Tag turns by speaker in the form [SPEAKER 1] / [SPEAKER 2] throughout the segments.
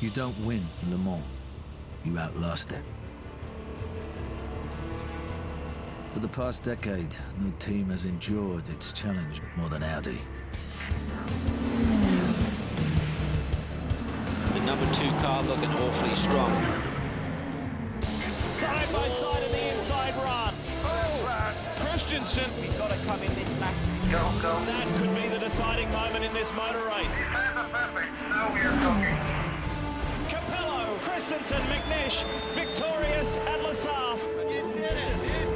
[SPEAKER 1] You don't win Le Mans, you outlast it. For the past decade, no team has endured its challenge more than Audi.
[SPEAKER 2] The number 2 car looking awfully strong.
[SPEAKER 3] Side by side in the inside run. Oh, Christensen.
[SPEAKER 4] He's got to come in this lap.
[SPEAKER 5] Go.
[SPEAKER 3] That could be the deciding moment in this motor race.
[SPEAKER 5] Perfect. Now we are talking.
[SPEAKER 3] Capello, Christensen, McNish, victorious at Le Mans.
[SPEAKER 4] You did it, dude.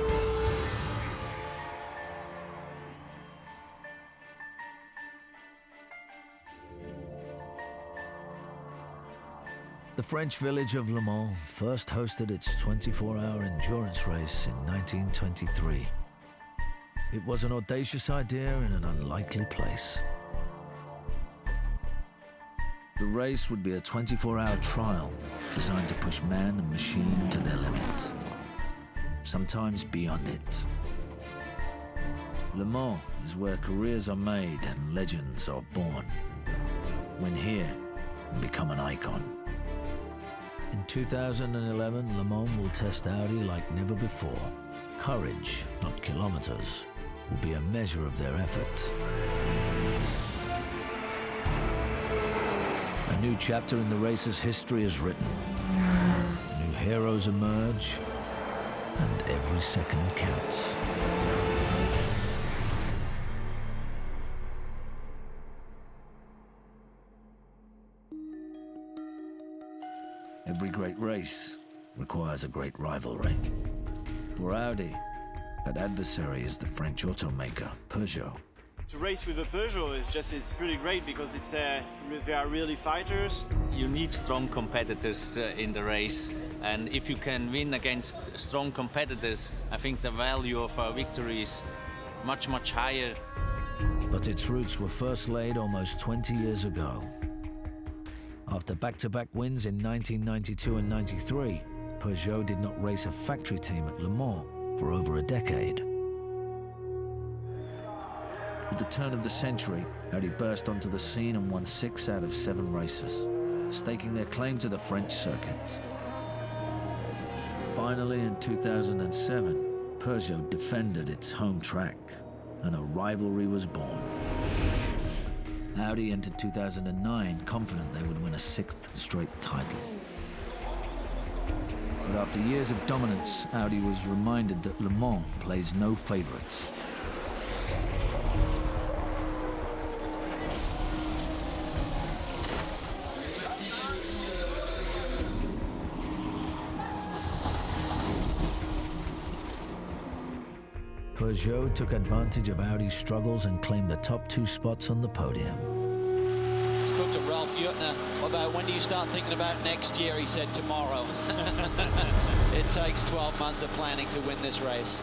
[SPEAKER 1] The French village of Le Mans first hosted its 24-hour endurance race in 1923. It was an audacious idea in an unlikely place. The race would be a 24-hour trial designed to push man and machine to their limit, sometimes beyond it. Le Mans is where careers are made and legends are born. Win here and become an icon. In 2011, Le Mans will test Audi like never before. Courage, not kilometers, will be a measure of their effort. A new chapter in the race's history is written. New heroes emerge, and every second counts. Every great race requires a great rivalry. For Audi, that adversary is the French automaker, Peugeot.
[SPEAKER 6] To race with a Peugeot it's really great because they are really fighters.
[SPEAKER 7] You need strong competitors in the race, and if you can win against strong competitors, I think the value of our victory is much, much higher.
[SPEAKER 1] But its roots were first laid almost 20 years ago. After back-to-back wins in 1992 and 93, Peugeot did not race a factory team at Le Mans for over a decade. At the turn of the century, Audi burst onto the scene and won 6 out of 7 races, staking their claim to the French circuit. Finally, in 2007, Peugeot defended its home track, and a rivalry was born. Audi entered 2009 confident they would win a 6th straight title. But after years of dominance, Audi was reminded that Le Mans plays no favorites. Peugeot took advantage of Audi's struggles and claimed the top 2 spots on the podium.
[SPEAKER 2] Spoke to Ralph Jutner about when do you start thinking about next year. He said tomorrow. It takes 12 months of planning to win this race.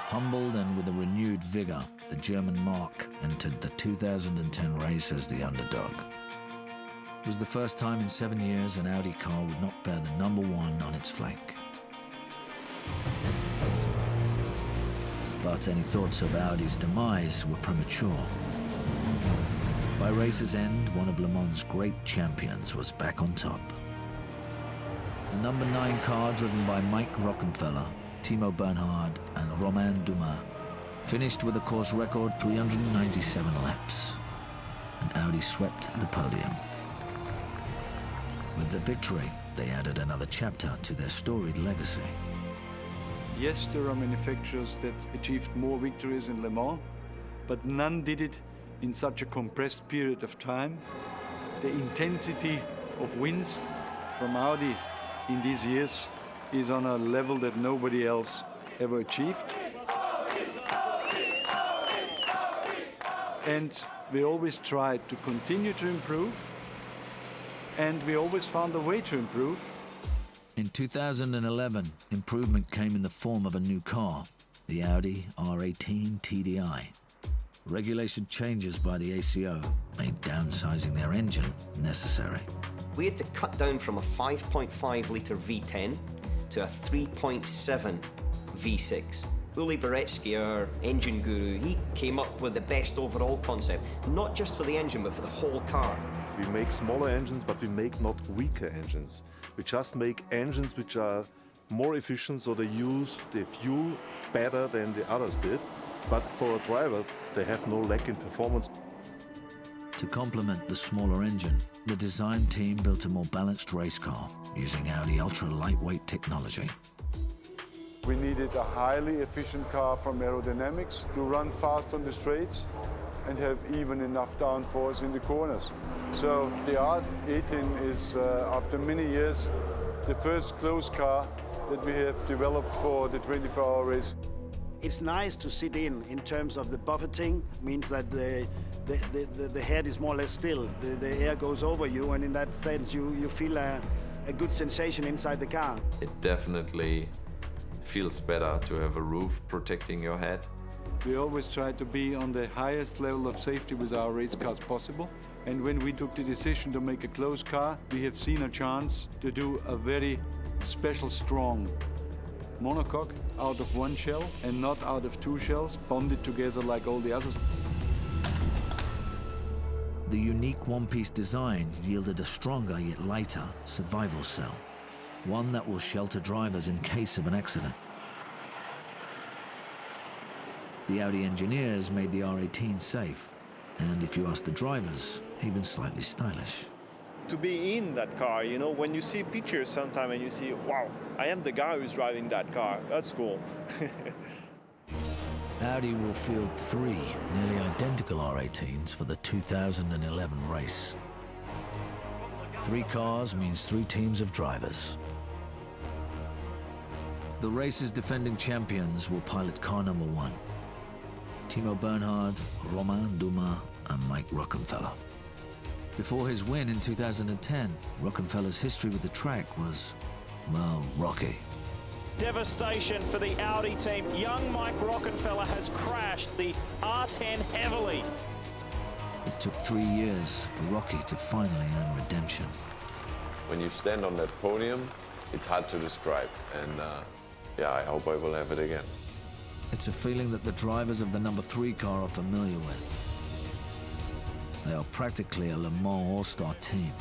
[SPEAKER 1] Humbled and with a renewed vigor, the German Mark entered the 2010 race as the underdog. It was the first time in 7 years an Audi car would not bear the number 1 on its flank. But any thoughts of Audi's demise were premature. By race's end, one of Le Mans' great champions was back on top. The number 9 car, driven by Mike Rockenfeller, Timo Bernhard, and Romain Dumas, finished with a course record 397 laps, and Audi swept the podium. With the victory, they added another chapter to their storied legacy.
[SPEAKER 8] Yes, there are manufacturers that achieved more victories in Le Mans, but none did it in such a compressed period of time. The intensity of wins from Audi in these years is on a level that nobody else ever achieved. And we always tried to continue to improve, and we always found a way to improve.
[SPEAKER 1] In 2011, improvement came in the form of a new car, the Audi R18 TDI. Regulation changes by the ACO made downsizing their engine necessary.
[SPEAKER 4] We had to cut down from a 5.5 litre V10 to a 3.7 V6. Uli Beretsky, our engine guru, he came up with the best overall concept, not just for the engine, but for the whole car.
[SPEAKER 9] We make smaller engines, but we make not weaker engines. We just make engines which are more efficient, so they use the fuel better than the others did. But for a driver, they have no lack in performance.
[SPEAKER 1] To complement the smaller engine, the design team built a more balanced race car using Audi ultra-lightweight technology.
[SPEAKER 8] We needed a highly efficient car from aerodynamics to run fast on the straights and have even enough downforce in the corners. So the R18 is, after many years, the first closed car that we have developed for the 24-hour race.
[SPEAKER 10] It's nice to sit in terms of the buffeting, means that the head is more or less still. The air goes over you, and in that sense you feel a good sensation inside the car.
[SPEAKER 11] It definitely feels better to have a roof protecting your head.
[SPEAKER 8] We always try to be on the highest level of safety with our race cars possible. And when we took the decision to make a closed car, we have seen a chance to do a very special, strong monocoque out of one shell and not out of two shells, bonded together like all the others.
[SPEAKER 1] The unique one-piece design yielded a stronger yet lighter survival cell, one that will shelter drivers in case of an accident. The Audi engineers made the R18 safe, and if you ask the drivers, even slightly stylish.
[SPEAKER 3] To be in that car, you know, when you see pictures sometime and you see, wow, I am the guy who's driving that car, that's cool.
[SPEAKER 1] Audi will field 3 nearly identical R18s for the 2011 race. 3 cars means 3 teams of drivers. The race's defending champions will pilot car number 1. Timo Bernhard, Romain Dumas, and Mike Rockenfeller. Before his win in 2010, Rockenfeller's history with the track was, well, rocky.
[SPEAKER 3] Devastation for the Audi team. Young Mike Rockenfeller has crashed the R10 heavily.
[SPEAKER 1] It took 3 years for Rocky to finally earn redemption.
[SPEAKER 11] When you stand on that podium, it's hard to describe. And yeah, I hope I will have it again.
[SPEAKER 1] It's a feeling that the drivers of the number 3 car are familiar with. They are practically a Le Mans all-star team.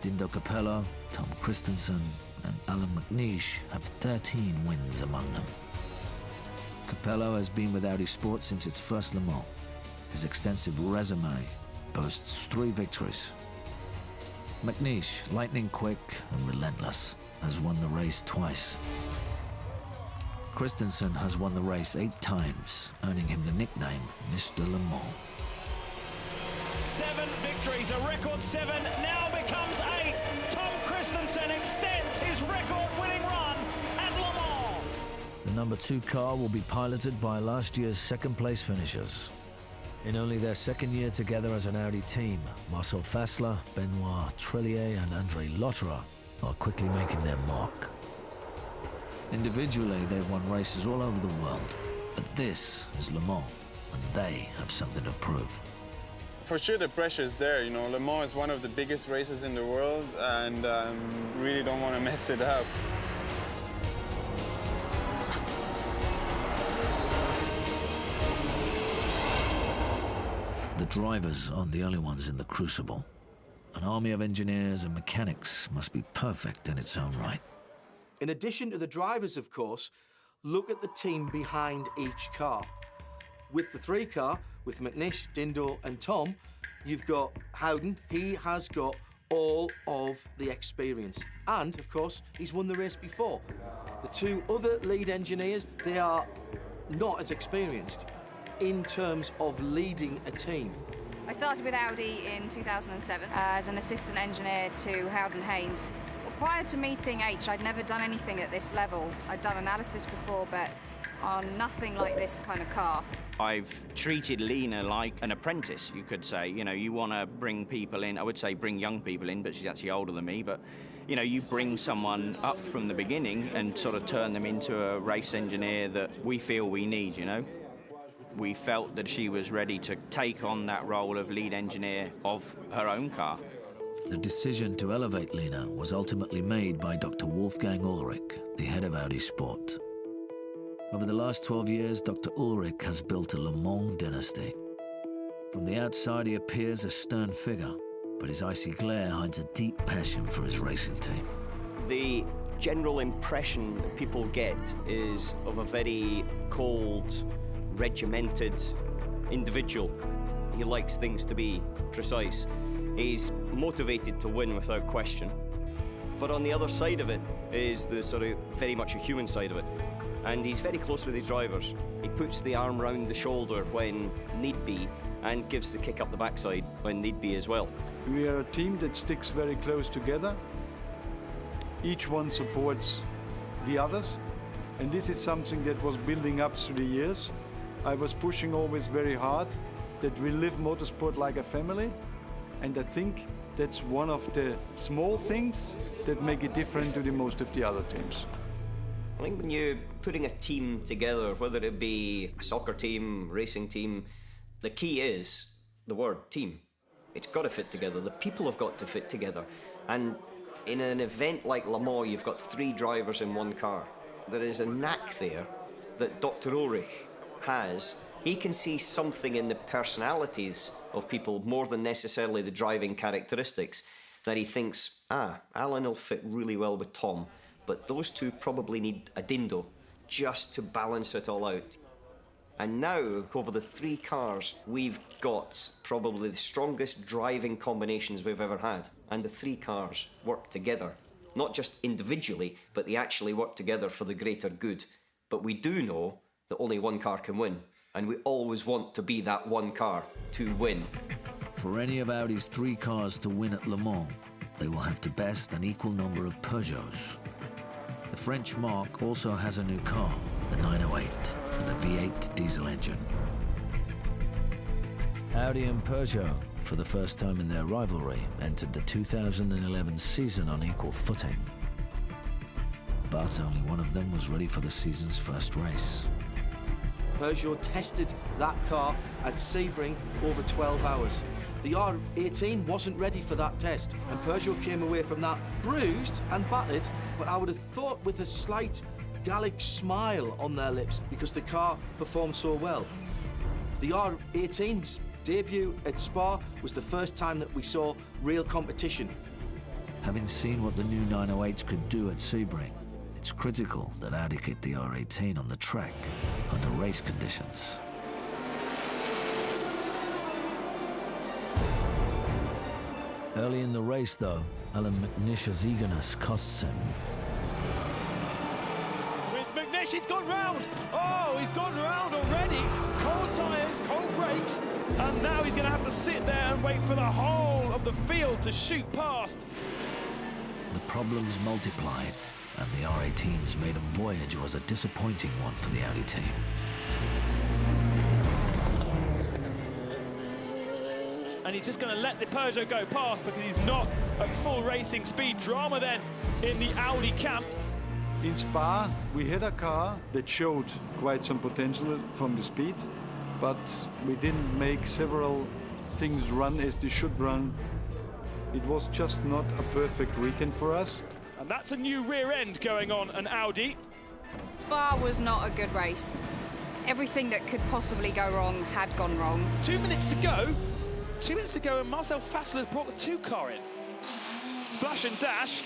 [SPEAKER 1] Dindo Capello, Tom Christensen, and Alan McNeish have 13 wins among them. Capello has been with Audi Sport since its first Le Mans. His extensive resume boasts 3 victories. McNeish, lightning quick and relentless, has won the race twice. Christensen has won the race 8 times, earning him the nickname Mr. Le Mans.
[SPEAKER 3] 7 victories, a record 7 now becomes 8. Tom Christensen extends his record-winning run at Le Mans.
[SPEAKER 1] The number 2 car will be piloted by last year's second-place finishers. In only their second year together as an Audi team, Marcel Fassler, Benoit Trillier, and Andre Lotterer are quickly making their mark. Individually, they've won races all over the world, but this is Le Mans, and they have something to prove.
[SPEAKER 12] For sure the pressure is there, you know, Le Mans is one of the biggest races in the world, and really don't want to mess it up.
[SPEAKER 1] The drivers aren't the only ones in the crucible. An army of engineers and mechanics must be perfect in its own right.
[SPEAKER 13] In addition to the drivers, of course, look at the team behind each car. With the 3 car, with McNish, Dindo and Tom, you've got Howden. He has got all of the experience. And, of course, he's won the race before. The 2 other lead engineers, they are not as experienced in terms of leading a team.
[SPEAKER 14] I started with Audi in 2007 as an assistant engineer to Howden Haynes. Prior to meeting H, I'd never done anything at this level. I'd done analysis before, but on nothing like this kind of car.
[SPEAKER 15] I've treated Lena like an apprentice, you could say. You know, you want to bring people in, I would say bring young people in, but she's actually older than me, but, you know, you bring someone up from the beginning and sort of turn them into a race engineer that we feel we need, you know. We felt that she was ready to take on that role of lead engineer of her own car.
[SPEAKER 1] The decision to elevate Lina was ultimately made by Dr. Wolfgang Ulrich, the head of Audi Sport. Over the last 12 years, Dr. Ulrich has built a Le Mans dynasty. From the outside, he appears a stern figure, but his icy glare hides a deep passion for his racing team.
[SPEAKER 4] The general impression that people get is of a very cold, regimented individual. He likes things to be precise. He's motivated to win without question. But on the other side of it is the sort of very much a human side of it. And he's very close with his drivers. He puts the arm round the shoulder when need be and gives the kick up the backside when need be as well.
[SPEAKER 8] We are a team that sticks very close together. Each one supports the others. And this is something that was building up through the years. I was pushing always very hard that we live motorsport like a family. And I think that's one of the small things that make it different to the most of the other teams.
[SPEAKER 4] I think when you're putting a team together, whether it be a soccer team, racing team, the key is the word team. It's got to fit together. The people have got to fit together. And in an event like Le Mans, you've got 3 drivers in one car. There is a knack there that Dr. Ulrich has. He can see something in the personalities of people more than necessarily the driving characteristics that he thinks, Alan will fit really well with Tom, but those two probably need a dindo just to balance it all out. And now, over the 3 cars, we've got probably the strongest driving combinations we've ever had. And the 3 cars work together, not just individually, but they actually work together for the greater good. But we do know that only one car can win, and we always want to be that one car to win.
[SPEAKER 1] For any of Audi's 3 cars to win at Le Mans, they will have to best an equal number of Peugeots. The French marque also has a new car, the 908, with a V8 diesel engine. Audi and Peugeot, for the first time in their rivalry, entered the 2011 season on equal footing. But only one of them was ready for the season's first race.
[SPEAKER 13] Peugeot tested that car at Sebring over 12 hours. The R18 wasn't ready for that test, and Peugeot came away from that bruised and battered, but I would have thought with a slight Gallic smile on their lips because the car performed so well. The R18's debut at Spa was the first time that we saw real competition.
[SPEAKER 1] Having seen what the new 908s could do at Sebring, it's critical that Audi get the R18 on the track under race conditions. Early in the race, though, Alan McNish's eagerness costs him.
[SPEAKER 3] With McNish, he's gone round. Oh, he's gone round already. Cold tyres, cold brakes, and now he's going to have to sit there and wait for the whole of the field to shoot past.
[SPEAKER 1] The problems multiplied, and the R18's maiden voyage was a disappointing one for the Audi team.
[SPEAKER 3] And he's just going to let the Peugeot go past because he's not at full racing speed. Drama then in the Audi camp.
[SPEAKER 8] In Spa, we had a car that showed quite some potential from the speed, but we didn't make several things run as they should run. It was just not a perfect weekend for us.
[SPEAKER 3] And that's a new rear end going on an Audi.
[SPEAKER 14] Spa was not a good race. Everything that could possibly go wrong had gone wrong.
[SPEAKER 3] 2 minutes to go. 2 minutes to go, and Marcel Fassler's brought the 2 car in. Splash and dash.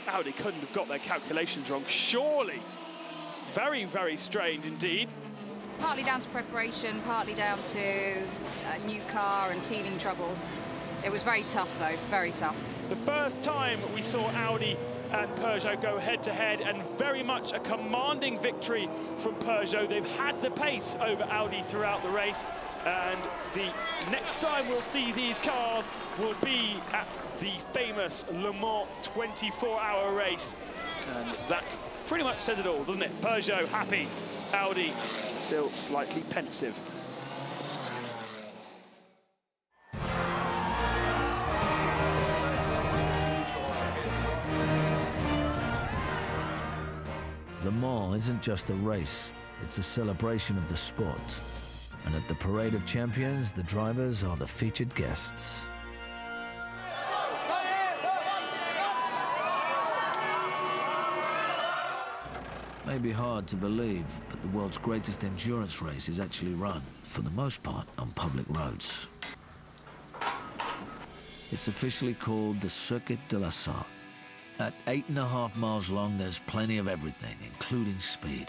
[SPEAKER 3] Audi couldn't have got their calculations wrong, surely. Very, very strange indeed.
[SPEAKER 14] Partly down to preparation, partly down to a new car and teething troubles. It was very tough, though, very tough.
[SPEAKER 3] The first time we saw Audi and Peugeot go head-to-head, and very much a commanding victory from Peugeot. They've had the pace over Audi throughout the race, and the next time we'll see these cars will be at the famous Le Mans 24-hour race. And that pretty much says it all, doesn't it? Peugeot happy, Audi still slightly pensive.
[SPEAKER 1] Le Mans isn't just a race, it's a celebration of the sport. And at the Parade of Champions, the drivers are the featured guests. May be hard to believe, but the world's greatest endurance race is actually run, for the most part, on public roads. It's officially called the Circuit de la Sarthe. At 8.5 miles long, there's plenty of everything, including speed.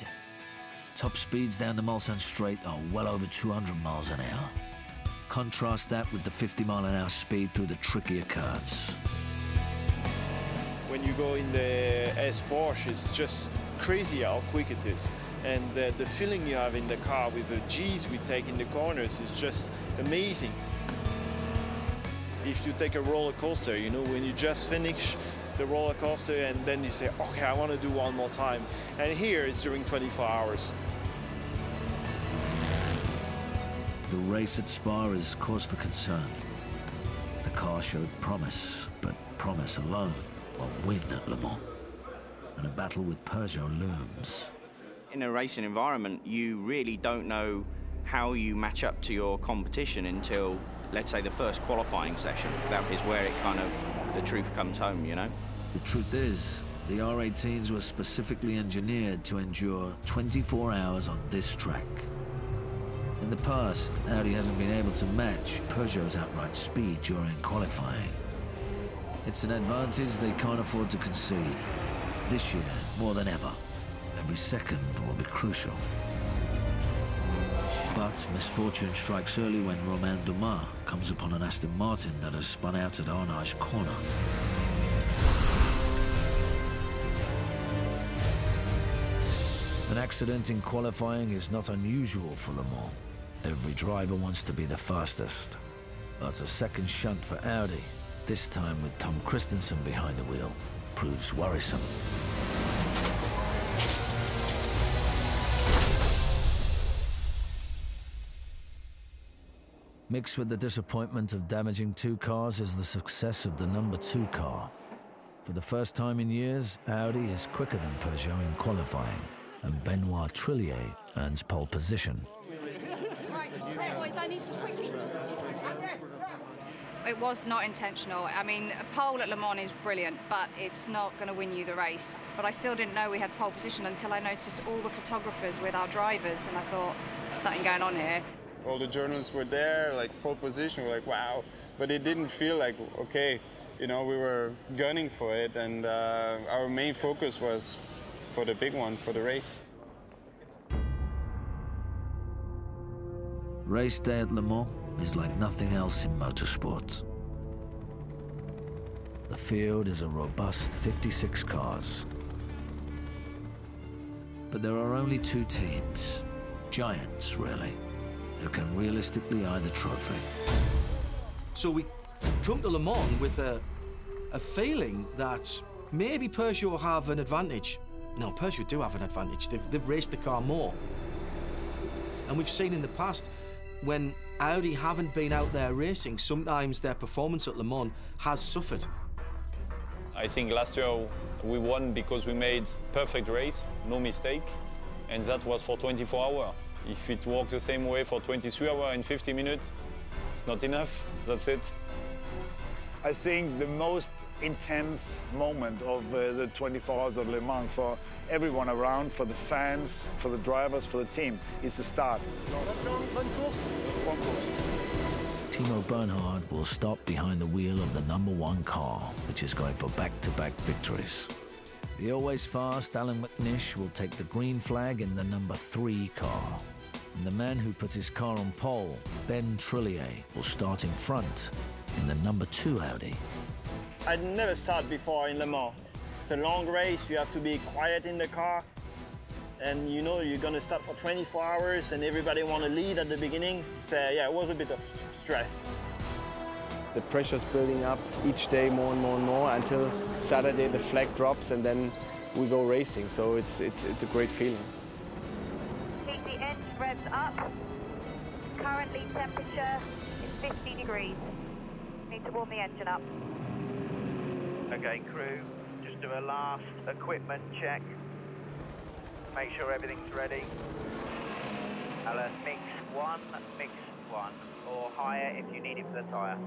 [SPEAKER 1] Top speeds down the Mulsanne Straight are well over 200 miles an hour. Contrast that with the 50-mile-an-hour speed through the trickier curves.
[SPEAKER 6] When you go in the S Porsche, it's just crazy how quick it is. And the feeling you have in the car with the G's we take in the corners is just amazing. If you take a roller coaster, you know, when you just finish the roller coaster and then you say, okay, I want to do one more time. And here it's during 24 hours.
[SPEAKER 1] The race at Spa is cause for concern. The car showed promise, but promise alone won't win at Le Mans. And a battle with Peugeot looms.
[SPEAKER 15] In a racing environment, you really don't know how you match up to your competition until, let's say, the first qualifying session. That is where it kind of, the truth comes home, you know?
[SPEAKER 1] The truth is, the R18s were specifically engineered to endure 24 hours on this track. In the past, Audi hasn't been able to match Peugeot's outright speed during qualifying. It's an advantage they can't afford to concede. This year, more than ever, every second will be crucial. But misfortune strikes early when Romain Dumas comes upon an Aston Martin that has spun out at Arnage corner. An accident in qualifying is not unusual for Le Mans. Every driver wants to be the fastest. But a second shunt for Audi, this time with Tom Christensen behind the wheel, proves worrisome. Mixed with the disappointment of damaging two cars is the success of the number 2 car. For the first time in years, Audi is quicker than Peugeot in qualifying, and Benoit Trillier earns pole position.
[SPEAKER 14] Right, boys, I need to quickly talk to you. It was not intentional. I mean, a pole at Le Mans is brilliant, but it's not going to win you the race. But I still didn't know we had pole position until I noticed all the photographers with our drivers, and I thought, something going on here.
[SPEAKER 12] All the journalists were there, like pole position, we're like, wow. But it didn't feel like, okay, you know, we were gunning for it, and our main focus was for the big one, for the race.
[SPEAKER 1] Race day at Le Mans is like nothing else in motorsport. The field is a robust 56 cars. But there are only 2 teams, giants really, who can realistically eye the trophy.
[SPEAKER 13] So we come to Le Mans with a feeling that maybe Peugeot have an advantage. No, Peugeot do have an advantage. They've raced the car more. And we've seen in the past, when Audi haven't been out there racing, sometimes their performance at Le Mans has suffered.
[SPEAKER 16] I think last year we won because we made perfect race, no mistake, and that was for 24 hours. If it works the same way for 23 hours and 50 minutes, it's not enough, that's it.
[SPEAKER 5] I think the most intense moment of the 24 hours of Le Mans for everyone around, for the fans, for the drivers, for the team, is the start.
[SPEAKER 1] Timo Bernhard will stop behind the wheel of the number 1 car, which is going for back-to-back victories. The always fast Alan McNish will take the green flag in the number 3 car. And the man who put his car on pole, Ben Trillier, will start in front in the number 2 Audi.
[SPEAKER 17] I'd never start before in Le Mans. It's a long race, you have to be quiet in the car. And you know you're going to start for 24 hours and everybody want to lead at the beginning. So yeah, it was a bit of stress.
[SPEAKER 18] The pressure's building up each day more and more and more until Saturday the flag drops and then we go racing. So it's a great feeling.
[SPEAKER 19] Keep the engine revs up. Currently temperature is 50 degrees. Need to warm the engine up.
[SPEAKER 20] Okay, crew, just do a last equipment check. Make sure everything's ready. Alan, mix 1, or higher if you need it for the tyre.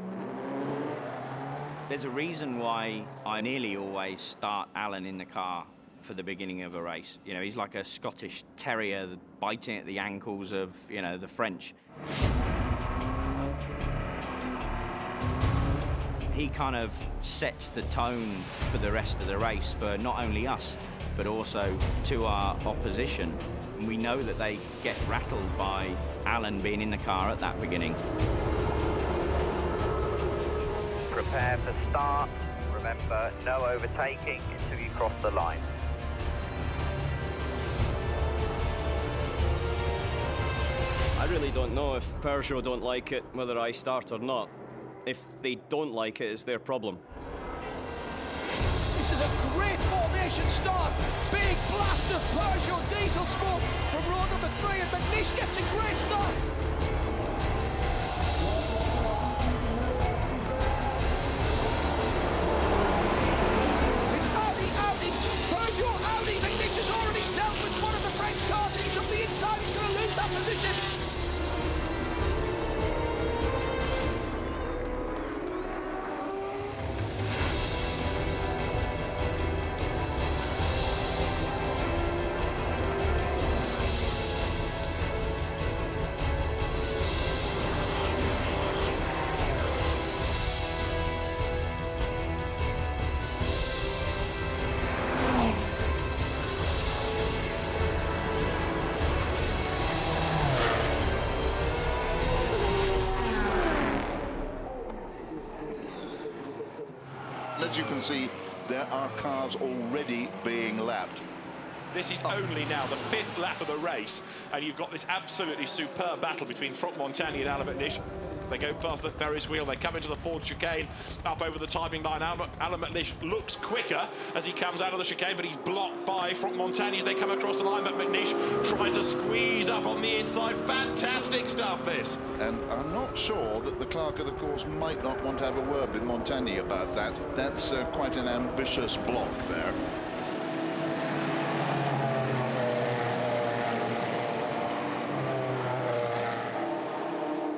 [SPEAKER 15] There's a reason why I nearly always start Alan in the car for the beginning of a race. You know, he's like a Scottish terrier biting at the ankles of, you know, the French. He kind of sets the tone for the rest of the race for not only us, but also to our opposition. And we know that they get rattled by Alan being in the car at that beginning.
[SPEAKER 20] Prepare for start. Remember, no overtaking until you cross the line.
[SPEAKER 21] I really don't know if Peugeot don't like it, whether I start or not. If they don't like it, it's their problem.
[SPEAKER 22] This is a great formation start. Big blast of Peugeot diesel smoke from row number 3, and McNish gets a great start. It's Audi, Peugeot, Audi. McNish has already dealt with one of the French cars. He's on the inside. He's going to lose that position.
[SPEAKER 23] As you can see, there are cars already being lapped.
[SPEAKER 24] This is only now the 5th lap of the race, and you've got this absolutely superb battle between Montagny and Alan McNish. They go past the Ferris wheel, they come into the 4th chicane, up over the timing line. Alan McNish looks quicker as he comes out of the chicane, but he's blocked by Montagny as they come across the line. But McNish tries to squeeze up on the inside. Fantastic stuff, this.
[SPEAKER 23] And I'm not sure that the clerk of the course might not want to have a word with Montagny about that. That's quite an ambitious block there.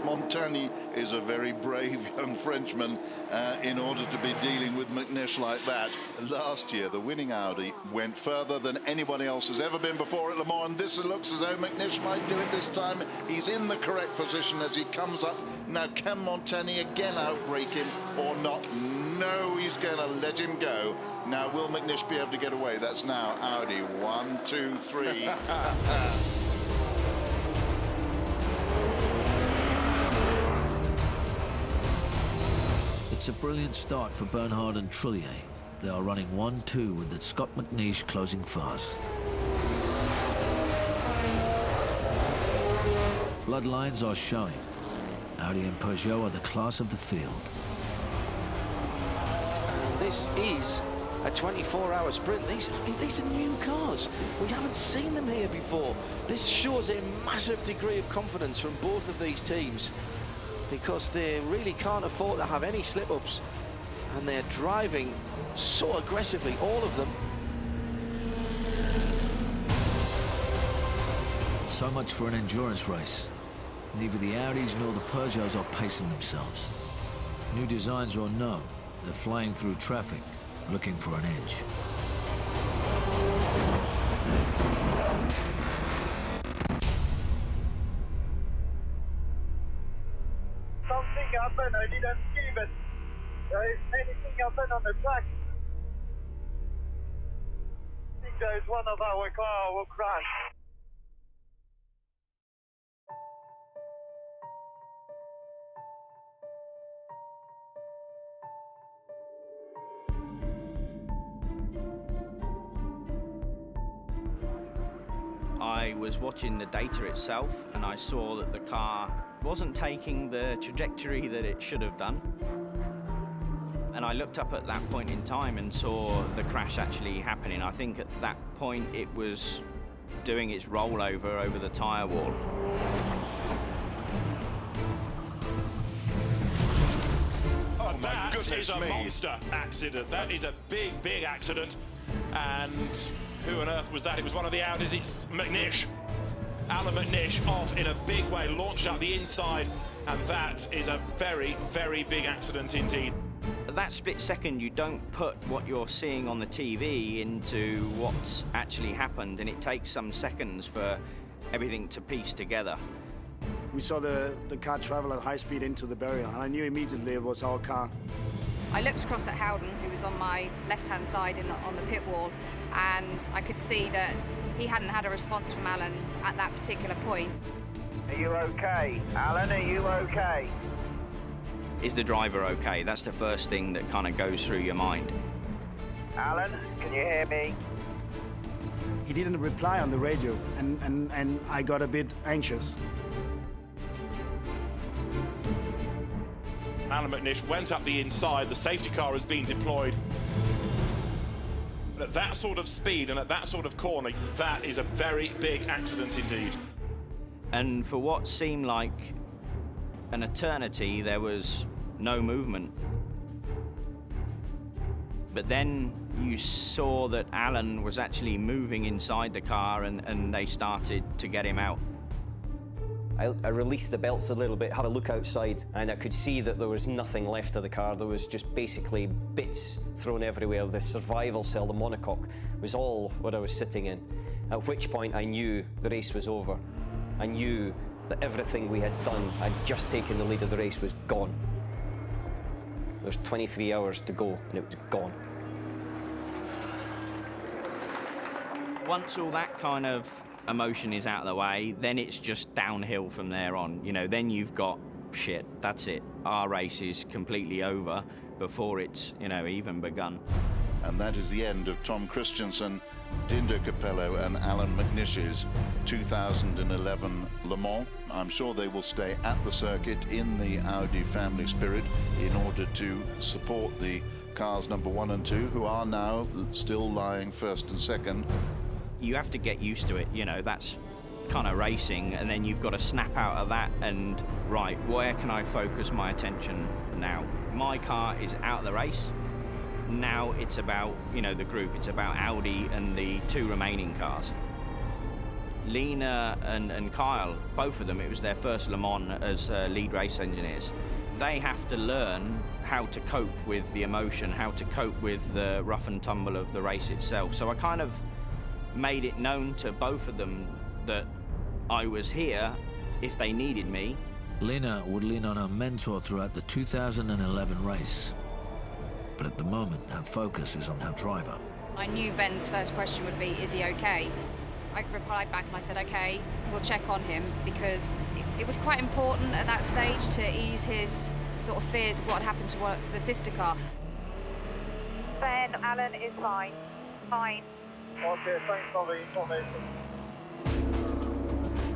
[SPEAKER 23] Montagny is a very brave young Frenchman in order to be dealing with McNish like that. Last year, the winning Audi went further than anybody else has ever been before at Le Mans, and this looks as though McNish might do it this time. He's in the correct position as he comes up. Now, can Montagny again outbrake him or not? No, he's going to let him go. Now, will McNish be able to get away? That's now Audi. 1, 2, 3.
[SPEAKER 1] It's a brilliant start for Bernhard and Trullier. They are running 1-2 with the Scott McNish closing fast. Bloodlines are showing. Audi and Peugeot are the class of the field.
[SPEAKER 22] This is a 24-hour sprint. These are new cars. We haven't seen them here before. This shows a massive degree of confidence from both of these teams, because they really can't afford to have any slip-ups, and they're driving so aggressively, all of them.
[SPEAKER 1] So much for an endurance race. Neither the Audis nor the Peugeots are pacing themselves. New designs or no, they're flying through traffic, looking for an edge.
[SPEAKER 25] Something happened, I didn't see, but if anything happened on the track, I think there is one of our cars will crash.
[SPEAKER 15] I was watching the data itself, and I saw that the car wasn't taking the trajectory that it should have done. And I looked up at that point in time and saw the crash actually happening. I think at that point it was doing its rollover over the tyre wall.
[SPEAKER 24] Oh, that is a monster accident. That is a big, big accident. And who on earth was that? It was one of the Audis. It's McNish. Alan McNish off in a big way, launched out the inside, and that is a very, very big accident indeed.
[SPEAKER 15] at that split second, you don't put what you're seeing on the TV into what's actually happened, and it takes some seconds for everything to piece together.
[SPEAKER 2] We saw the car travel at high speed into the barrier, and I knew immediately it was our car.
[SPEAKER 14] I looked across at Howden, who was on my left-hand side on the pit wall, and I could see that he hadn't had a response from Alan at that particular point.
[SPEAKER 20] Are you okay? Alan, are you okay?
[SPEAKER 15] Is the driver okay? That's the first thing that kind of goes through your mind.
[SPEAKER 20] Alan, can you hear me?
[SPEAKER 2] He didn't reply on the radio, and I got a bit anxious.
[SPEAKER 24] Alan McNish went up the inside. The safety car has been deployed. At that sort of speed and at that sort of corner, that is a very big accident indeed.
[SPEAKER 15] And for what seemed like an eternity, there was no movement. But then you saw that Alan was actually moving inside the car, and they started to get him out.
[SPEAKER 4] I released the belts a little bit, had a look outside, and I could see that there was nothing left of the car. There was just basically bits thrown everywhere. The survival cell, the monocoque, was all what I was sitting in. At which point I knew the race was over. I knew that everything we had done, I'd just taken the lead of the race, was gone. There was 23 hours to go, and it was gone.
[SPEAKER 15] Once all that kind of emotion is out of the way, then it's just downhill from there on. You know, then you've got, shit, that's it. Our race is completely over before it's, you know, even begun.
[SPEAKER 23] And that is the end of Tom Christensen, Dindo Capello and Alan McNish's 2011 Le Mans. I'm sure they will stay at the circuit in the Audi family spirit in order to support the cars number 1 and 2, who are now still lying first and second.
[SPEAKER 15] You have to get used to it, you know, that's kind of racing, and then you've got to snap out of that and, right, where can I focus my attention now? My car is out of the race. Now it's about, you know, the group. It's about Audi and the 2 remaining cars. Lena and Kyle, both of them, it was their first Le Mans as lead race engineers. They have to learn how to cope with the emotion, how to cope with the rough and tumble of the race itself. So I kind of made it known to both of them that I was here if they needed me.
[SPEAKER 1] Lena would lean on her mentor throughout the 2011 race. But at the moment, her focus is on her driver.
[SPEAKER 14] I knew Ben's first question would be, is he okay? I replied back and I said, okay, we'll check on him, because it was quite important at that stage to ease his sort of fears of what had happened to the sister car.
[SPEAKER 19] Ben, Alan is fine. Fine.
[SPEAKER 25] Okay, thanks for the information.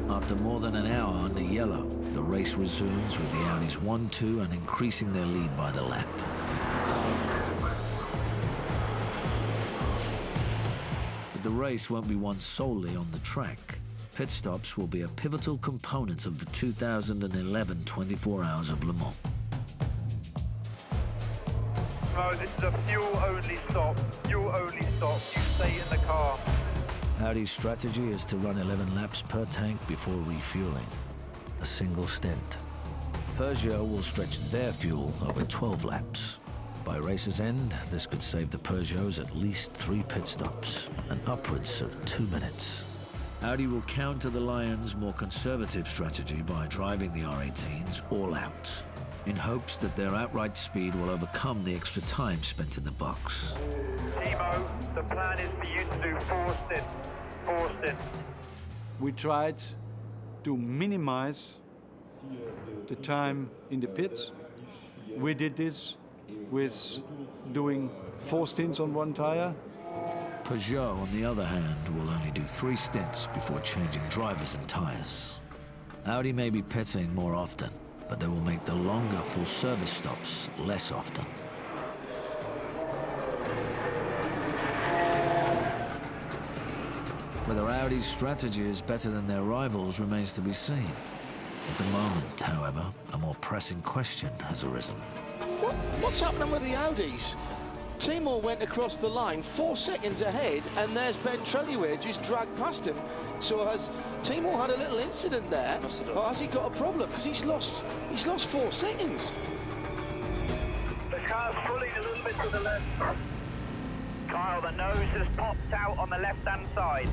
[SPEAKER 1] After more than an hour under yellow, the race resumes with the Audis 1-2 and increasing their lead by the lap. But the race won't be won solely on the track. Pit stops will be a pivotal component of the 2011 24 Hours of Le Mans.
[SPEAKER 25] No, this is a fuel-only stop. Fuel-only stop. You stay in the car.
[SPEAKER 1] Audi's strategy is to run 11 laps per tank before refueling, a single stint. Peugeot will stretch their fuel over 12 laps. By race's end, this could save the Peugeots at least 3 pit stops and upwards of 2 minutes. Audi will counter the Lions' more conservative strategy by driving the R18s all out, in hopes that their outright speed will overcome the extra time spent in the box.
[SPEAKER 25] Timo, the plan is for you to do 4 stints. 4 stints.
[SPEAKER 8] We tried to minimize the time in the pits. We did this with doing 4 stints on one tire.
[SPEAKER 1] Peugeot, on the other hand, will only do 3 stints before changing drivers and tires. Audi may be pitting more often, but they will make the longer full service stops less often. Whether Audi's strategy is better than their rivals remains to be seen. At the moment, however, a more pressing question has arisen.
[SPEAKER 22] What's happening with the Audis? Timor went across the line 4 seconds ahead, and there's Ben Trelliway just dragged past him. So has Timor had a little incident there, or has he got a problem? Because he's lost 4 seconds.
[SPEAKER 25] The car's pulling a little bit to the left.
[SPEAKER 20] Kyle, the nose has popped out on the left-hand side.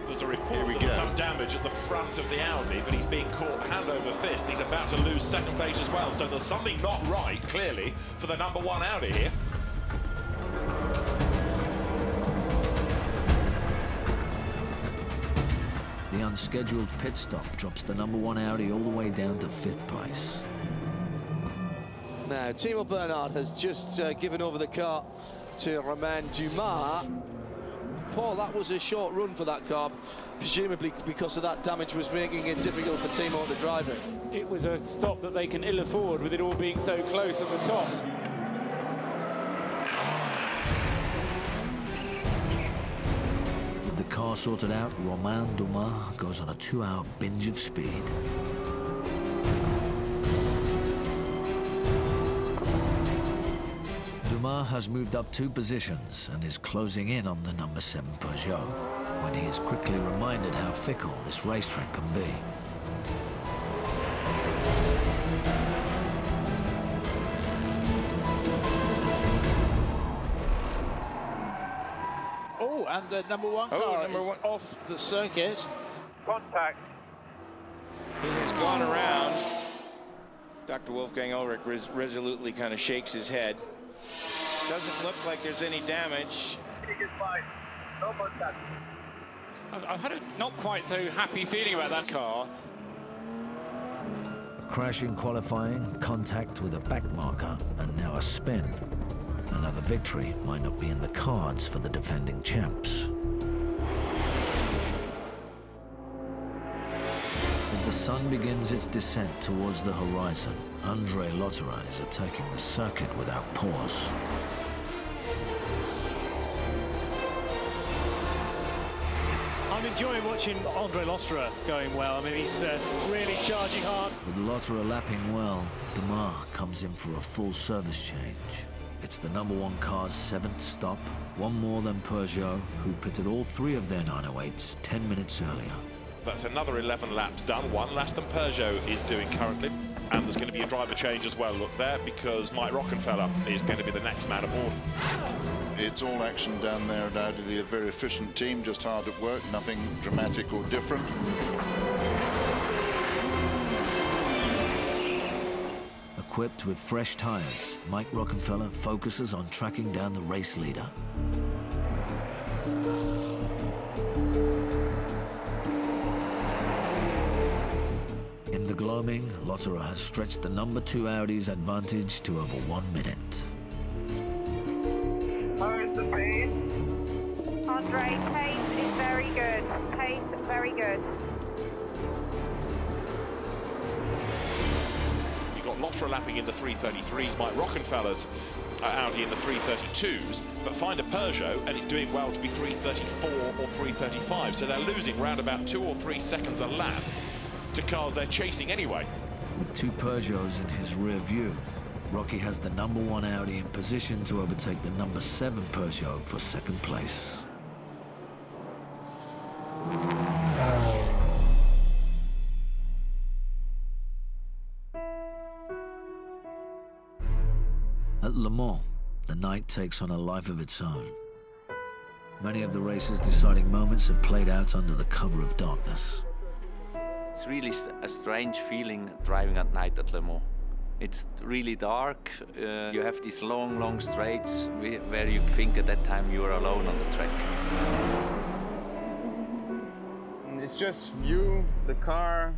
[SPEAKER 24] There's a report of some damage at the front of the Audi, but he's being caught hand over fist. He's about to lose second place as well, so there's something not right, clearly, for the number 1 Audi here.
[SPEAKER 1] The unscheduled pit stop drops the number 1 Audi all the way down to 5th place.
[SPEAKER 22] Now, Timo Bernhard has just given over the car to Romain Dumas. Paul, that was a short run for that car, presumably because of that damage was making it difficult for Timo to drive it.
[SPEAKER 3] It was a stop that they can ill afford with it all being so close at the top.
[SPEAKER 1] With the car sorted out, Romain Dumas goes on a 2-hour binge of speed. Dumas has moved up 2 positions and is closing in on the number 7 Peugeot, when he is quickly reminded how fickle this racetrack can be.
[SPEAKER 3] Oh, and the number 1 car is off the circuit.
[SPEAKER 25] Contact.
[SPEAKER 7] He has gone around. Dr. Wolfgang Ulrich resolutely kind of shakes his head. Doesn't look like there's any damage.
[SPEAKER 25] No contact.
[SPEAKER 3] I've had a not quite so happy feeling about that car.
[SPEAKER 1] A crash in qualifying, contact with a back marker, and now a spin. Another victory might not be in the cards for the defending champs. As the sun begins its descent towards the horizon, André Lotterer is attacking the circuit without pause.
[SPEAKER 3] I'm enjoying watching André Lotterer going well. I mean, he's really charging hard.
[SPEAKER 1] With Lotterer lapping well, Dumas comes in for a full service change. It's the number 1 car's 7th stop, 1 more than Peugeot, who pitted all 3 of their 908s 10 minutes earlier.
[SPEAKER 24] That's another 11 laps done, 1 less than Peugeot is doing currently. And there's going to be a driver change as well, look there, because Mike Rockenfeller is going to be the next man aboard.
[SPEAKER 23] It's all action down there at Audi. They're a very efficient team, just hard at work, nothing dramatic or different.
[SPEAKER 1] Equipped with fresh tyres, Mike Rockenfeller focuses on tracking down the race leader. In the gloaming, Lotterer has stretched the number 2 Audi's advantage to over 1 minute.
[SPEAKER 25] How is the pace?
[SPEAKER 19] Andre, pace is very good. Pace, very good.
[SPEAKER 24] You've got Lotterer lapping in the 333s, Mike Rockenfeller's Audi in the 332s, but find a Peugeot and it's doing well to be 334 or 335, so they're losing round about 2 or 3 seconds a lap to cars they're chasing anyway.
[SPEAKER 1] With 2 Peugeots in his rear view, Rocky has the number 1 Audi in position to overtake the number 7 Peugeot for 2nd place. At Le Mans, the night takes on a life of its own. Many of the race's deciding moments have played out under the cover of darkness.
[SPEAKER 9] It's really a strange feeling driving at night at Le Mans. It's really dark. You have these long straights where you think at that time you are alone on the track.
[SPEAKER 12] It's just you, the car,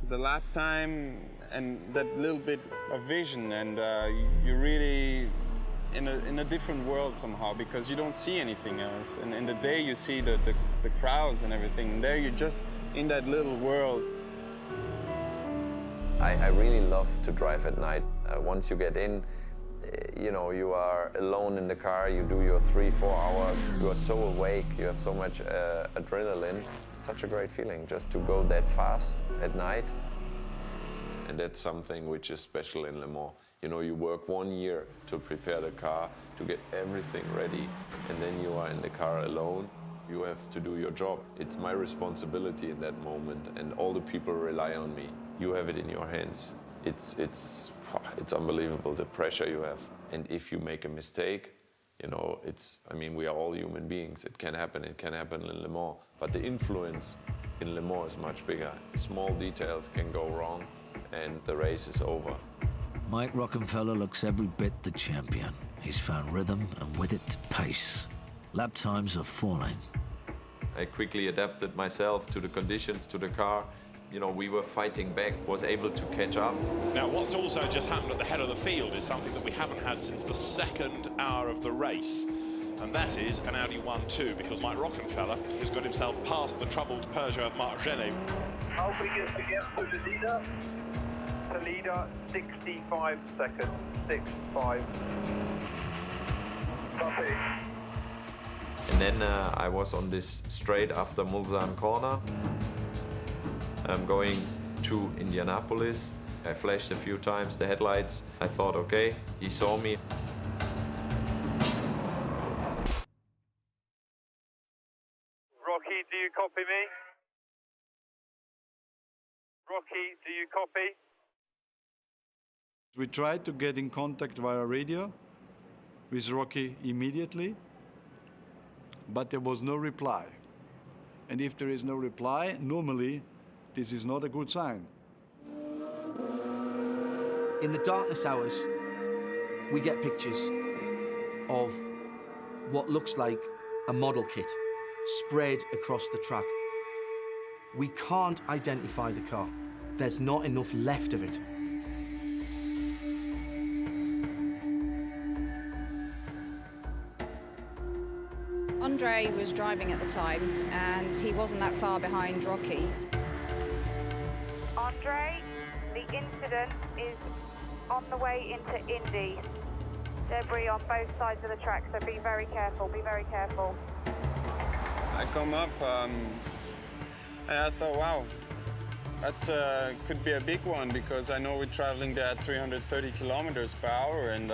[SPEAKER 12] the lap time, and that little bit of vision, and you're really in a different world somehow, because you don't see anything else. And in the day you see the crowds and everything, and there you're just in that little world.
[SPEAKER 10] I really love to drive at night. Once you get in, you know, you are alone in the car, you do your 3-4 hours, you are so awake, you have so much adrenaline. It's such a great feeling just to go that fast at night. And that's something which is special in Le Mans. You know, you work 1 year to prepare the car, to get everything ready, and then you are in the car alone. You have to do your job. It's my responsibility in that moment, and all the people rely on me. You have it in your hands. it's unbelievable, the pressure you have. And if you make a mistake, you know, I mean, we are all human beings. It can happen in Le Mans. But the influence in Le Mans is much bigger. Small details can go wrong, and the race is over.
[SPEAKER 1] Mike Rockenfeller looks every bit the champion. He's found rhythm, and with it, pace. Lap times are falling.
[SPEAKER 10] I quickly adapted myself to the conditions, to the car. You know, we were fighting back, was able to catch up.
[SPEAKER 24] Now, what's also just happened at the head of the field is something that we haven't had since the second hour of the race. And that is an Audi 1-2, because Mike Rockenfeller has got himself past the troubled Peugeot Marc Genet.
[SPEAKER 25] How big is the gap to the leader? The leader, 65 seconds. 65. Copy.
[SPEAKER 10] And then I was on this straight after Mulsanne corner. I'm going to Indianapolis. I flashed a few times the headlights. I thought, okay, he saw me.
[SPEAKER 25] Rocky, do you copy me? Rocky, do you copy?
[SPEAKER 8] We tried to get in contact via radio with Rocky immediately, but there was no reply. And if there is no reply, normally this is not a good sign.
[SPEAKER 5] In the darkness hours, we get pictures of what looks like a model kit spread across the track. We can't identify the car. There's not enough left of it.
[SPEAKER 14] Andre was driving at the time, and he wasn't that far behind Rocky.
[SPEAKER 19] Andre, the incident is on the way into Indy. Debris on both sides of the track, so be very careful, be very careful.
[SPEAKER 12] I come up and I thought, wow, that's could be a big one, because I know we're traveling there at 330 kilometers per hour, and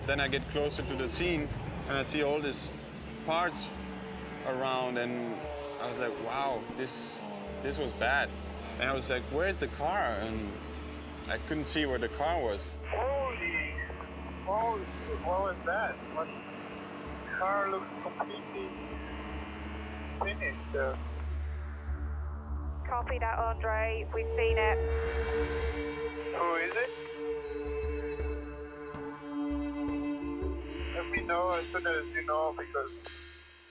[SPEAKER 12] then I get closer to the scene and I see all these parts around, and I was like, wow, this was bad. And I was like, where's the car? And I couldn't see where the car was.
[SPEAKER 25] Holy, what was that? The car looks completely finished.
[SPEAKER 19] Copy that, Andre. We've seen it.
[SPEAKER 25] Who is it? Let me know as soon as you know, because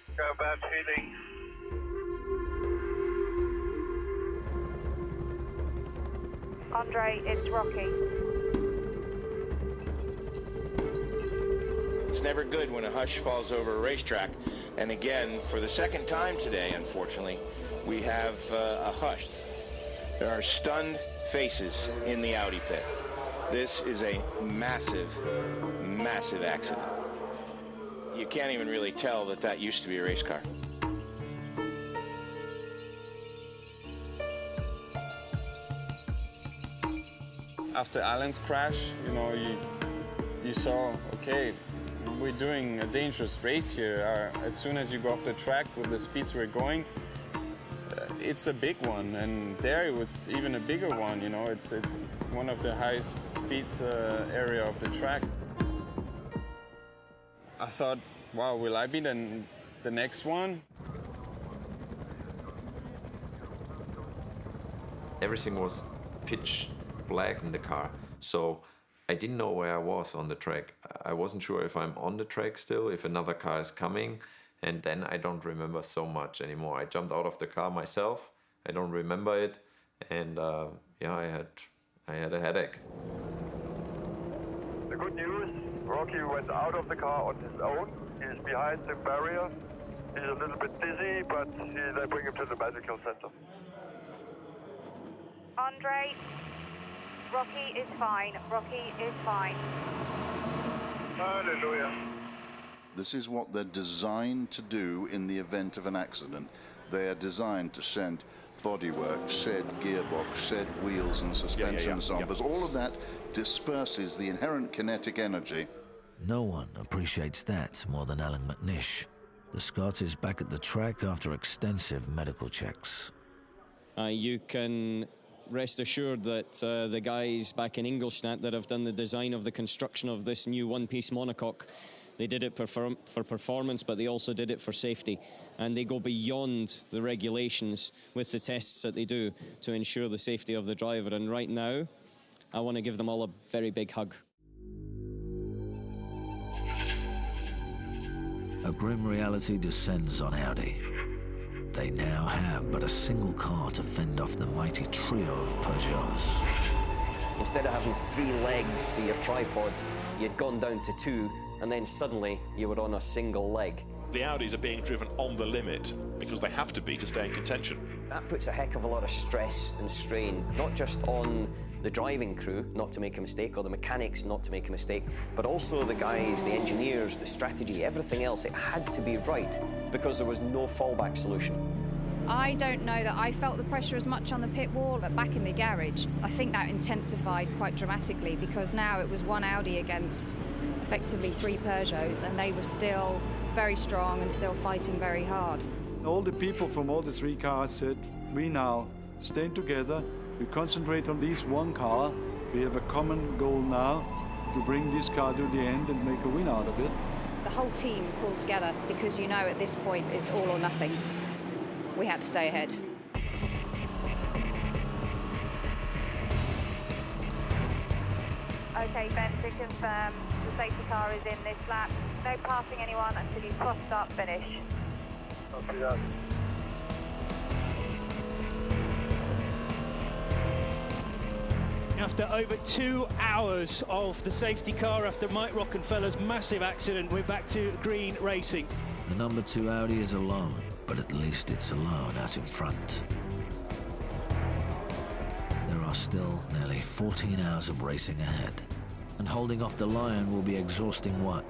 [SPEAKER 25] I got a bad feeling.
[SPEAKER 19] Andre, it's Rocky.
[SPEAKER 7] It's never good when a hush falls over a racetrack. And again, for the second time today, unfortunately, we have a hush. There are stunned faces in the Audi pit. This is a massive, massive accident. You can't even really tell that that used to be a race car.
[SPEAKER 12] After Alan's crash, you know, you saw, okay, we're doing a dangerous race here. As soon as you go off the track with the speeds we're going, it's a big one, and there it was even a bigger one. You know, it's one of the highest speeds area of the track. I thought, wow, will I be the next one?
[SPEAKER 10] Everything was pitch black in the car, so I didn't know where I was on the track. I wasn't sure if I'm on the track still, if another car is coming, and then I don't remember so much anymore. I jumped out of the car myself, I don't remember it, and yeah, I had a headache.
[SPEAKER 25] The good news, Rocky went out of the car on his own. He's behind the barrier. He's a little bit dizzy, but they bring him to the medical center.
[SPEAKER 19] Andre, Rocky is fine. Rocky is fine.
[SPEAKER 25] Hallelujah.
[SPEAKER 23] This is what they're designed to do in the event of an accident. They are designed to send bodywork, said gearbox, said wheels and suspension samples. All of that disperses the inherent kinetic energy.
[SPEAKER 1] No one appreciates that more than Alan McNish. The Scot is back at the track after extensive medical checks.
[SPEAKER 21] You can rest assured that the guys back in Ingolstadt that have done the design of the construction of this new one-piece monocoque, they did it for performance, but they also did it for safety. And they go beyond the regulations with the tests that they do to ensure the safety of the driver. And right now, I want to give them all a very big hug.
[SPEAKER 1] A grim reality descends on Audi. They now have but a single car to fend off the mighty trio of Peugeots.
[SPEAKER 4] Instead of having 3 legs to your tripod, you'd gone down to 2, and then suddenly you were on a single leg.
[SPEAKER 24] The Audis are being driven on the limit because they have to be to stay in contention.
[SPEAKER 4] That puts a heck of a lot of stress and strain, not just on the driving crew not to make a mistake, or the mechanics not to make a mistake, but also the guys, the engineers, the strategy, everything else. It had to be right because there was no fallback solution.
[SPEAKER 14] I don't know that I felt the pressure as much on the pit wall, but back in the garage, I think that intensified quite dramatically, because now it was one Audi against effectively 3 Peugeots, and they were still very strong and still fighting very hard.
[SPEAKER 8] All the people from all the 3 cars said, we now stand together, we concentrate on this one car, we have a common goal now to bring this car to the end and make a win out of it.
[SPEAKER 14] The whole team pulled together because you know at this point it's all or nothing. We had to stay ahead.
[SPEAKER 19] Okay, Ben, to confirm, the safety car is in this lap. No passing anyone until you cross start finish.
[SPEAKER 25] Copy that.
[SPEAKER 3] After over 2 hours of the safety car, after Mike Rockenfeller's massive accident, we're back to green racing.
[SPEAKER 1] The number 2 Audi is alone, but at least it's alone out in front. There are still nearly 14 hours of racing ahead, and holding off the Lion will be exhausting work.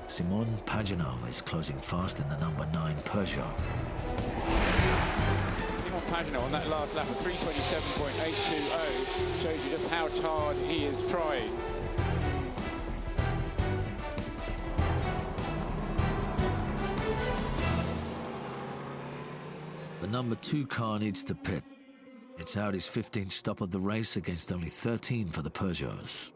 [SPEAKER 1] Simon Pagenaud is closing fast in the number 9 Peugeot.
[SPEAKER 6] Pagenaud on that last lap of 3:27.820 shows you just how hard he is trying.
[SPEAKER 1] The number 2 car needs to pit. It's Audi's 15th stop of the race against only 13 for the Peugeots.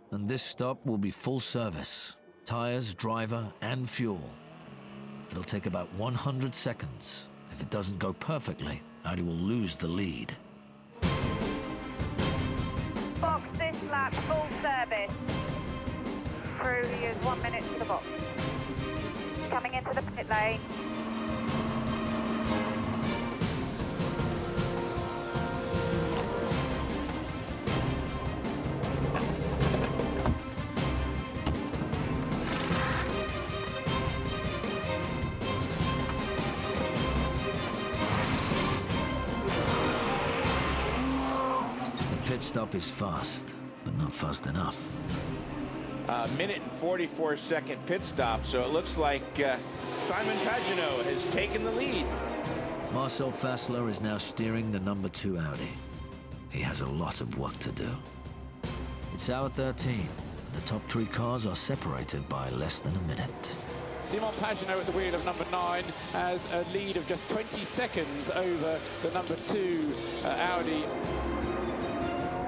[SPEAKER 1] And this stop will be full service. Tires, driver, and fuel. It'll take about 100 seconds. If it doesn't go perfectly, Audi will lose the lead.
[SPEAKER 19] Box this lap, full service. Crew, he is 1 minute to the box. Coming into the pit lane.
[SPEAKER 1] Pit stop is fast, but not fast enough.
[SPEAKER 6] A minute and 44-second pit stop, so it looks like Simon Pagenaud has taken the lead.
[SPEAKER 1] Marcel Fassler is now steering the number 2 Audi. He has a lot of work to do. It's hour 13, and the top 3 cars are separated by less than a minute.
[SPEAKER 6] Simon Pagenaud at the wheel of number 9 has a lead of just 20 seconds over the number 2 Audi.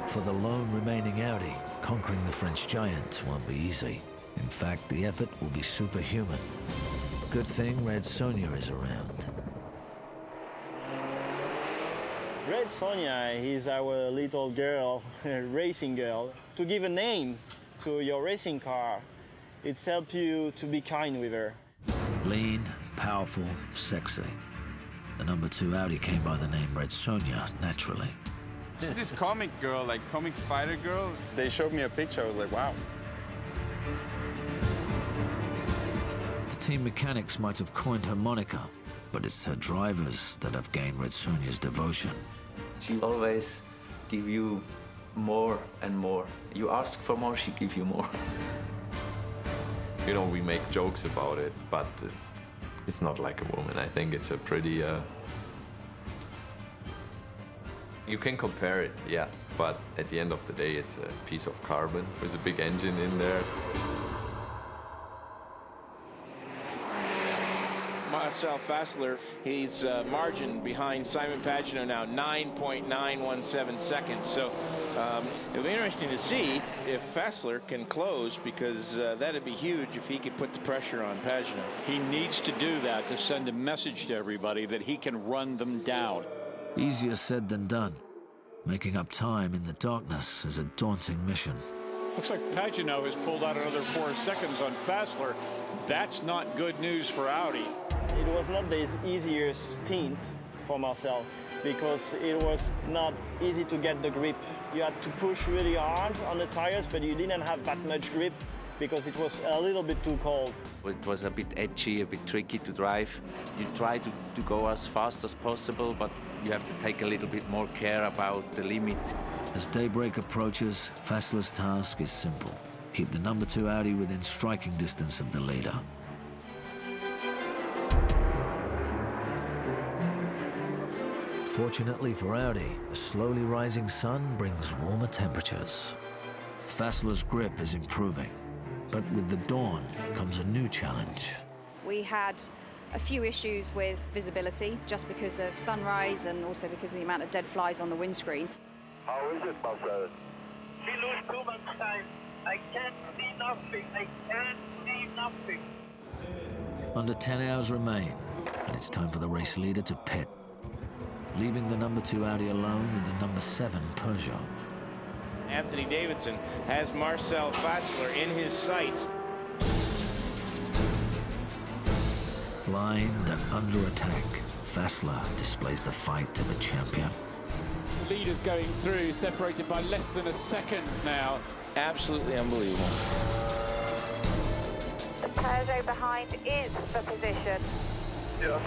[SPEAKER 1] For the lone remaining Audi, conquering the French giant won't be easy. In fact, the effort will be superhuman. Good thing Red Sonja is around.
[SPEAKER 11] Red Sonja is our little girl, racing girl. To give a name to your racing car, it's helped you to be kind with her.
[SPEAKER 1] Lean, powerful, sexy. The number 2 Audi came by the name Red Sonja naturally.
[SPEAKER 12] She's this comic girl, like comic fighter girl. They showed me a picture, I was like, wow.
[SPEAKER 1] The team mechanics might have coined her moniker, but it's her drivers that have gained Red Sonja's devotion.
[SPEAKER 9] She always give you more and more. You ask for more, she gives you more.
[SPEAKER 10] You know, we make jokes about it, but it's not like a woman. I think it's a pretty... You can compare it, yeah, but at the end of the day, it's a piece of carbon with a big engine in there.
[SPEAKER 22] Marcel Fassler. He's margin behind Simon Pagenaud now, 9.917 seconds. So it'll be interesting to see if Fassler can close, because that'd be huge if he could put the pressure on Pagenaud.
[SPEAKER 2] He needs to do that to send a message to everybody that he can run them down.
[SPEAKER 1] Easier said than done. Making up time in the darkness is a daunting mission.
[SPEAKER 2] Looks like Pagenaud has pulled out another 4 seconds on Fassler. That's not good news for Audi.
[SPEAKER 11] It was not the easiest stint for Marcel, because it was not easy to get the grip. You had to push really hard on the tires, but you didn't have that much grip because it was a little bit too cold.
[SPEAKER 9] It was a bit edgy, a bit tricky to drive. You try to go as fast as possible, but you have to take a little bit more care about the limit.
[SPEAKER 1] As daybreak approaches, Fassler's task is simple. Keep the number 2 Audi within striking distance of the leader. Fortunately for Audi, the slowly rising sun brings warmer temperatures. Fassler's grip is improving, but with the dawn comes a new challenge.
[SPEAKER 14] We had a few issues with visibility, just because of sunrise and also because of the amount of dead flies on the windscreen.
[SPEAKER 25] How is it, Marcel?
[SPEAKER 20] She lose too much time. I can't see nothing. I can't see nothing.
[SPEAKER 1] Under 10 hours remain, and it's time for the race leader to pit, leaving the number 2 Audi alone with the number 7 Peugeot.
[SPEAKER 22] Anthony Davidson has Marcel Fassler in his sights.
[SPEAKER 1] Blind and under attack, Fassler displays the fight of a champion.
[SPEAKER 6] Leaders going through, separated by less than a second now.
[SPEAKER 22] Absolutely unbelievable.
[SPEAKER 19] The Peugeot behind is the position.
[SPEAKER 25] Yeah.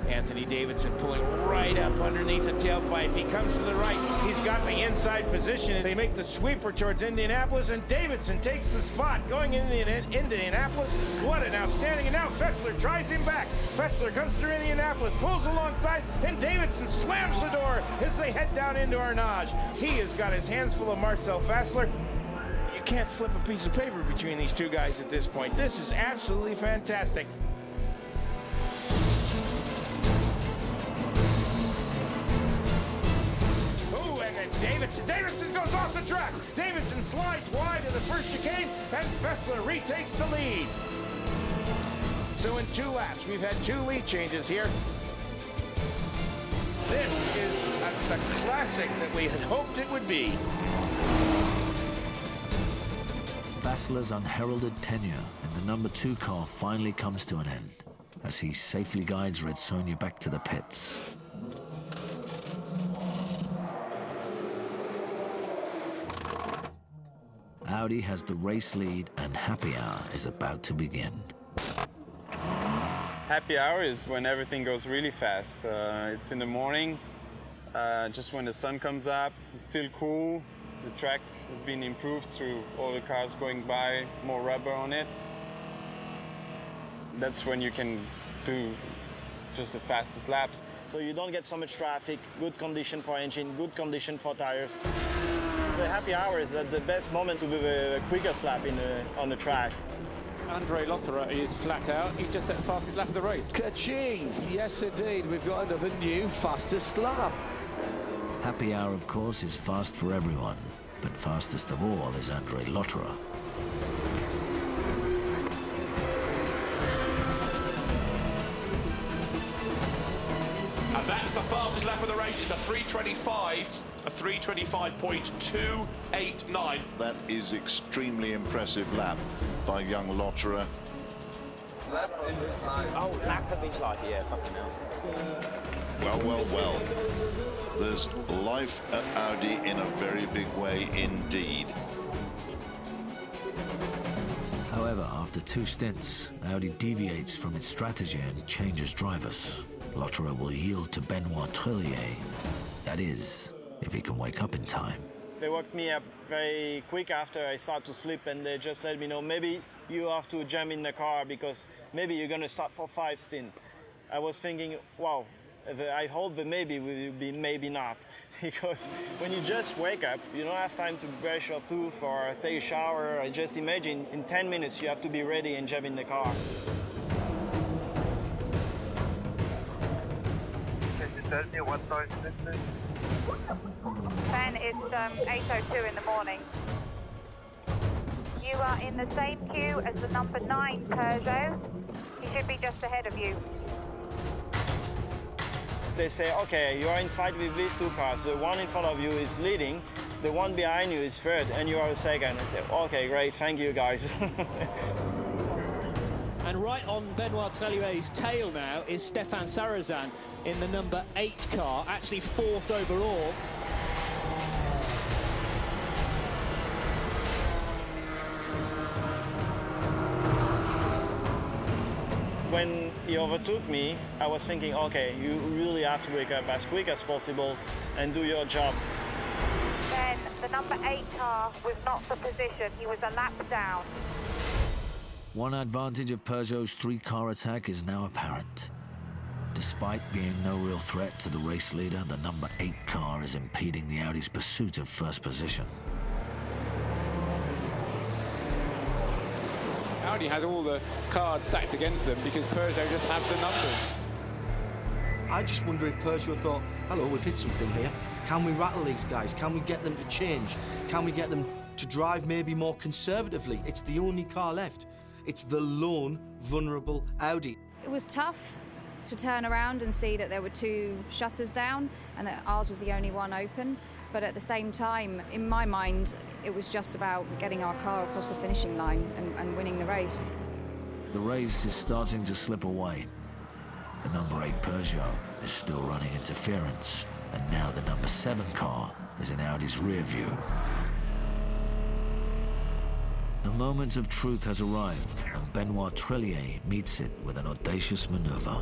[SPEAKER 22] Anthony Davidson pulling right up underneath the tailpipe. He comes to the right. He's got the inside position. They make the sweeper towards Indianapolis, and Davidson takes the spot going into Indianapolis. What an outstanding. And now Fassler tries him back. Fassler comes through Indianapolis, pulls alongside, and Davidson slams the door as they head down into Arnage. He has got his hands full of Marcel Fassler. You can't slip a piece of paper between these two guys at this point. This is absolutely fantastic. Davidson goes off the track. Davidson slides wide in the first chicane, and Fassler retakes the lead. So in 2 laps, we've had 2 lead changes here. This is the classic that we had hoped it would be.
[SPEAKER 1] Fassler's unheralded tenure in the number 2 car finally comes to an end as he safely guides Red Sonja back to the pits. Audi has the race lead and happy hour is about to begin.
[SPEAKER 12] Happy hour is when everything goes really fast. It's in the morning, just when the sun comes up. It's still cool. The track has been improved through all the cars going by, more rubber on it. That's when you can do just the fastest laps.
[SPEAKER 11] So you don't get so much traffic, good condition for engine, good condition for tires. The happy hour is the best moment to do the quickest lap on the track.
[SPEAKER 6] Andre Lotterer is flat out. He's just set the fastest lap of the race.
[SPEAKER 13] Ka-ching! Yes, indeed. We've got another new fastest lap.
[SPEAKER 1] Happy hour, of course, is fast for everyone, but fastest of all is Andre Lotterer.
[SPEAKER 24] And that's the fastest lap of the race. It's a 3:25.289.
[SPEAKER 23] That is extremely impressive lap by young Lotterer.
[SPEAKER 10] Lap in his life.
[SPEAKER 15] Oh, lap of his life, yeah, fucking hell.
[SPEAKER 23] Well, well, well. There's life at Audi in a very big way indeed.
[SPEAKER 1] However, after 2 stints, Audi deviates from its strategy and changes drivers. Lotterer will yield to Benoit Trillier. That is, if he can wake up in time.
[SPEAKER 11] They woke me up very quick after I started to sleep, and they just let me know, maybe you have to jump in the car because maybe you're going to start for 5 stints. I was thinking, wow, I hope the maybe will be maybe not, because when you just wake up, you don't have time to brush your tooth or take a shower. I just imagine in 10 minutes you have to be ready and jump in the car.
[SPEAKER 25] Can you tell me what time it is?
[SPEAKER 19] Ben, it's 8:02 in the morning. You are in the same queue as the number 9 Peugeot. He should be just ahead of you.
[SPEAKER 11] They say, okay, you are in fight with these two cars. The one in front of you is leading, the one behind you is third, and you are second. I say, okay, great, thank you guys.
[SPEAKER 3] And right on Benoit Treluet's tail now is Stefan Sarrazin in the number 8 car, actually 4th overall.
[SPEAKER 11] When he overtook me, I was thinking, okay, you really have to wake up as quick as possible and do your job.
[SPEAKER 19] Then the number 8 car was not the position. He was a lap down.
[SPEAKER 1] One advantage of Peugeot's 3-car attack is now apparent. Despite being no real threat to the race leader, the number 8 car is impeding the Audi's pursuit of first position.
[SPEAKER 6] Audi has all the cards stacked against them because Peugeot just have the numbers.
[SPEAKER 5] I just wonder if Peugeot thought, hello, we've hit something here. Can we rattle these guys? Can we get them to change? Can we get them to drive maybe more conservatively? It's the only car left. It's the lone, vulnerable Audi.
[SPEAKER 14] It was tough to turn around and see that there were 2 shutters down and that ours was the only one open. But at the same time, in my mind, it was just about getting our car across the finishing line and winning the race.
[SPEAKER 1] The race is starting to slip away. The number 8 Peugeot is still running interference, and now the number 7 car is in Audi's rear view. The moment of truth has arrived, and Benoit Treluet meets it with an audacious maneuver.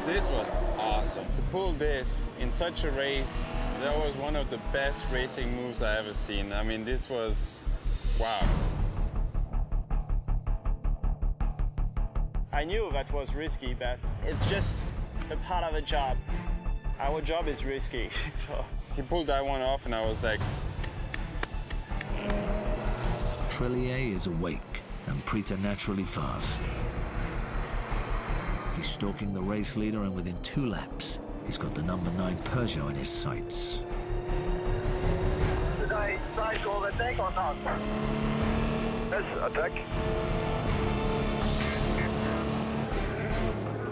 [SPEAKER 12] This was awesome. To pull this in such a race, that was one of the best racing moves I ever seen. I mean, this was, wow.
[SPEAKER 11] I knew that was risky, but it's just a part of the job. Our job is risky, so.
[SPEAKER 12] He pulled that one off and I was like...
[SPEAKER 1] Treluet is awake and preternaturally fast. He's stalking the race leader, and within 2 laps, he's got the number 9 Peugeot in his sights.
[SPEAKER 25] Did I try to overtake or not? Yes, attack.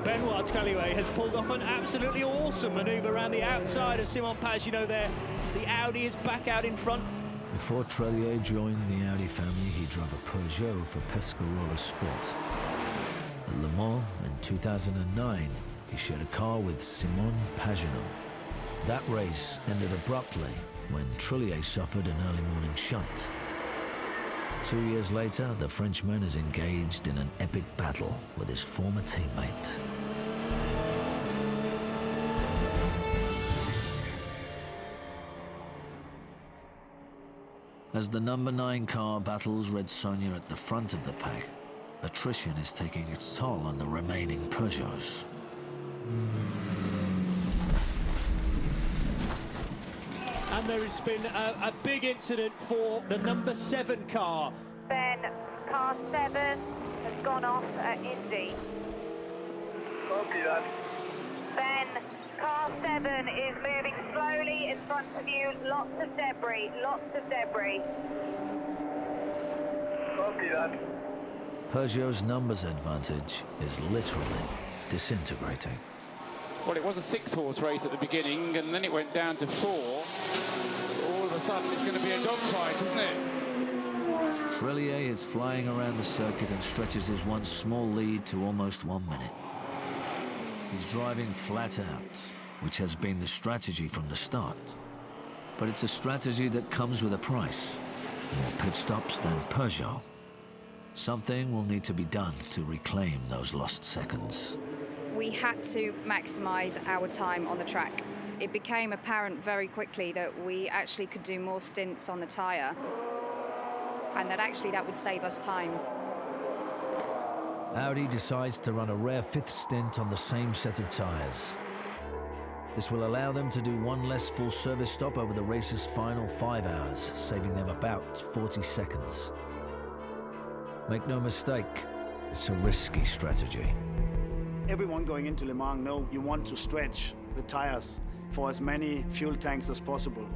[SPEAKER 3] Benoit Treluet has pulled off an absolutely awesome manoeuvre around the outside of Simon Pagenaud there. The Audi is back out in front.
[SPEAKER 1] Before Treluet joined the Audi family, he drove a Peugeot for Pescarolo Sport. At Le Mans in 2009, he shared a car with Simon Pagenaud. That race ended abruptly when Treluet suffered an early morning shunt. 2 years later, the Frenchman is engaged in an epic battle with his former teammate. As the number 9 car battles Red Sonja at the front of the pack, attrition is taking its toll on the remaining Peugeots.
[SPEAKER 3] And there has been a big incident for the number 7 car.
[SPEAKER 19] Ben, car 7 has gone off at Indy.
[SPEAKER 25] Copy that.
[SPEAKER 19] Ben, car 7 is moving slowly in front of you. Lots of debris, lots of debris.
[SPEAKER 25] Copy that.
[SPEAKER 1] Peugeot's numbers advantage is literally disintegrating.
[SPEAKER 6] Well, it was a 6-horse race at the beginning, and then it went down to 4. All of a sudden, it's going to be a dogfight, isn't it?
[SPEAKER 1] Treluet is flying around the circuit and stretches his once small lead to almost 1 minute. He's driving flat out, which has been the strategy from the start. But it's a strategy that comes with a price. More pit stops than Peugeot. Something will need to be done to reclaim those lost seconds.
[SPEAKER 14] We had to maximise our time on the track. It became apparent very quickly that we actually could do more stints on the tyre. and that actually that would save us time.
[SPEAKER 1] Audi decides to run a rare fifth stint on the same set of tyres. This will allow them to do one less full service stop over the race's final 5 hours, saving them about 40 seconds. Make no mistake, it's a risky strategy.
[SPEAKER 7] Everyone going into Le Mans know you want to stretch the tires for as many fuel tanks as possible.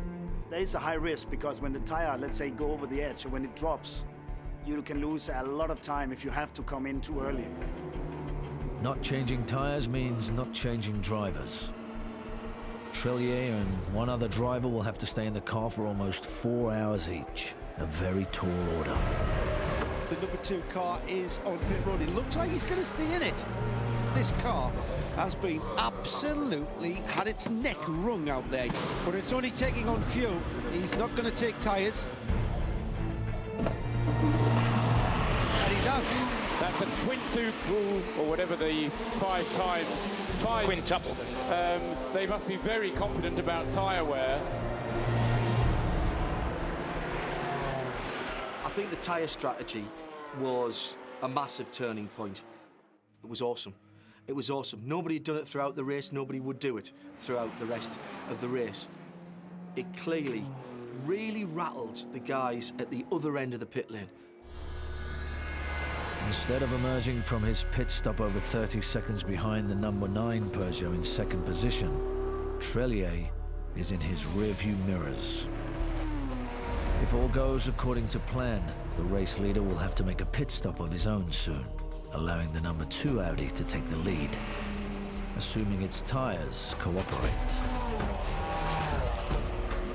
[SPEAKER 7] There is a high risk because when the tire, let's say, go over the edge or when it drops, you can lose a lot of time if you have to come in too early.
[SPEAKER 1] Not changing tires means not changing drivers. Trillier and one other driver will have to stay in the car for almost 4 hours each. A very tall order.
[SPEAKER 13] The number 2 car is on pit road. It looks like he's going to stay in it. This car has been absolutely had its neck wrung out there, but it's only taking on fuel. He's not going to take tyres. And he's out.
[SPEAKER 6] That's a quintuple, or whatever the 5 times 5
[SPEAKER 3] quintuple.
[SPEAKER 6] They must be very confident about tyre wear.
[SPEAKER 5] I think the tyre strategy was a massive turning point. It was awesome. It was awesome. Nobody had done it throughout the race. Nobody would do it throughout the rest of the race. It clearly really rattled the guys at the other end of the pit lane.
[SPEAKER 1] Instead of emerging from his pit stop over 30 seconds behind the number 9 Peugeot in second position, Trillier is in his rearview mirrors. If all goes according to plan, the race leader will have to make a pit stop of his own soon, allowing the number 2 Audi to take the lead, assuming its tyres cooperate.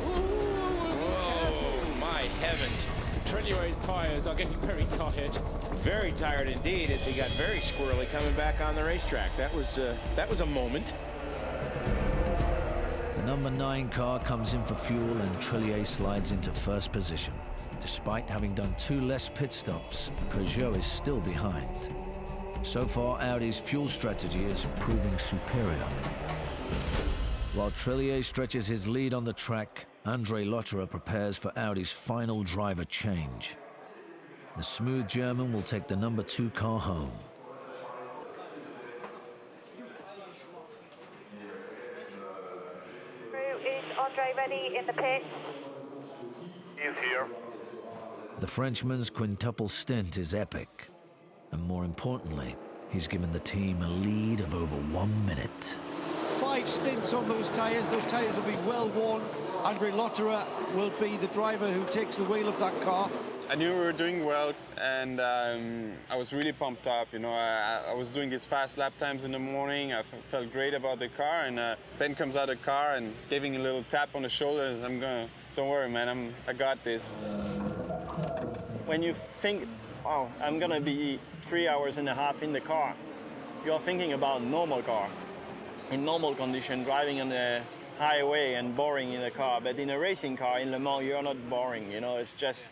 [SPEAKER 3] Oh, my heavens.
[SPEAKER 6] Trillier's tyres are getting very tired.
[SPEAKER 3] Very tired indeed, as he got very squirrely coming back on the racetrack. That was a moment.
[SPEAKER 1] The number 9 car comes in for fuel and Trillier slides into first position. Despite having done 2 less pit stops, Peugeot is still behind. So far, Audi's fuel strategy is proving superior. While Trillier stretches his lead on the track, Andre Lotterer prepares for Audi's final driver change. The smooth German will take the number 2 car home.
[SPEAKER 19] Is Andre ready in the pit?
[SPEAKER 25] He's here.
[SPEAKER 1] The Frenchman's quintuple stint is epic. And more importantly, he's given the team a lead of over 1 minute.
[SPEAKER 13] 5 stints on those tyres. Those tyres will be well worn. Andre Lotterer will be the driver who takes the wheel of that car.
[SPEAKER 12] I knew we were doing well, and I was really pumped up. You know, I was doing these fast lap times in the morning. I felt great about the car, and Ben comes out of the car and giving a little tap on the shoulders. Don't worry, man, I got this.
[SPEAKER 11] When you think, oh, I'm gonna be 3.5 hours in the car, you're thinking about normal car. In normal condition, driving on the highway and boring in a car, but in a racing car in Le Mans, you're not boring. You know, it's just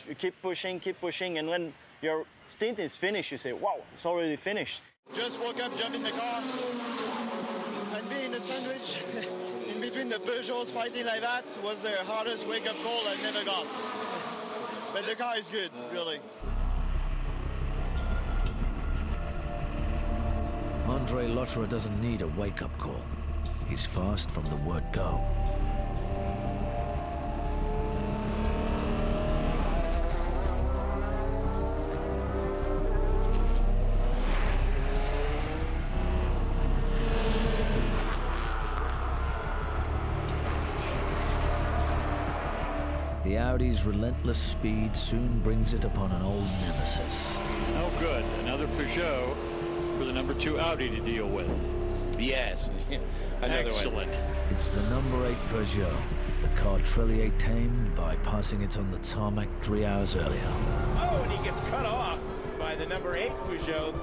[SPEAKER 11] you keep pushing, and when your stint is finished, you say, wow, it's already finished.
[SPEAKER 7] Just woke up, jump in the car, and being a sandwich in between the Peugeots fighting like that was the hardest wake-up call I've never got. But the car is good, really.
[SPEAKER 1] Andre Lotterer doesn't need a wake-up call. He's fast from the word go. The Audi's relentless speed soon brings it upon an old nemesis.
[SPEAKER 2] Oh, good. Another Peugeot for the number 2 Audi to deal with.
[SPEAKER 3] Yes, another
[SPEAKER 2] Excellent.
[SPEAKER 3] one.
[SPEAKER 1] It's the number 8 Peugeot, the car Trillier tamed by passing it on the tarmac 3 hours earlier.
[SPEAKER 3] Oh, and he gets cut off by the number 8 Peugeot.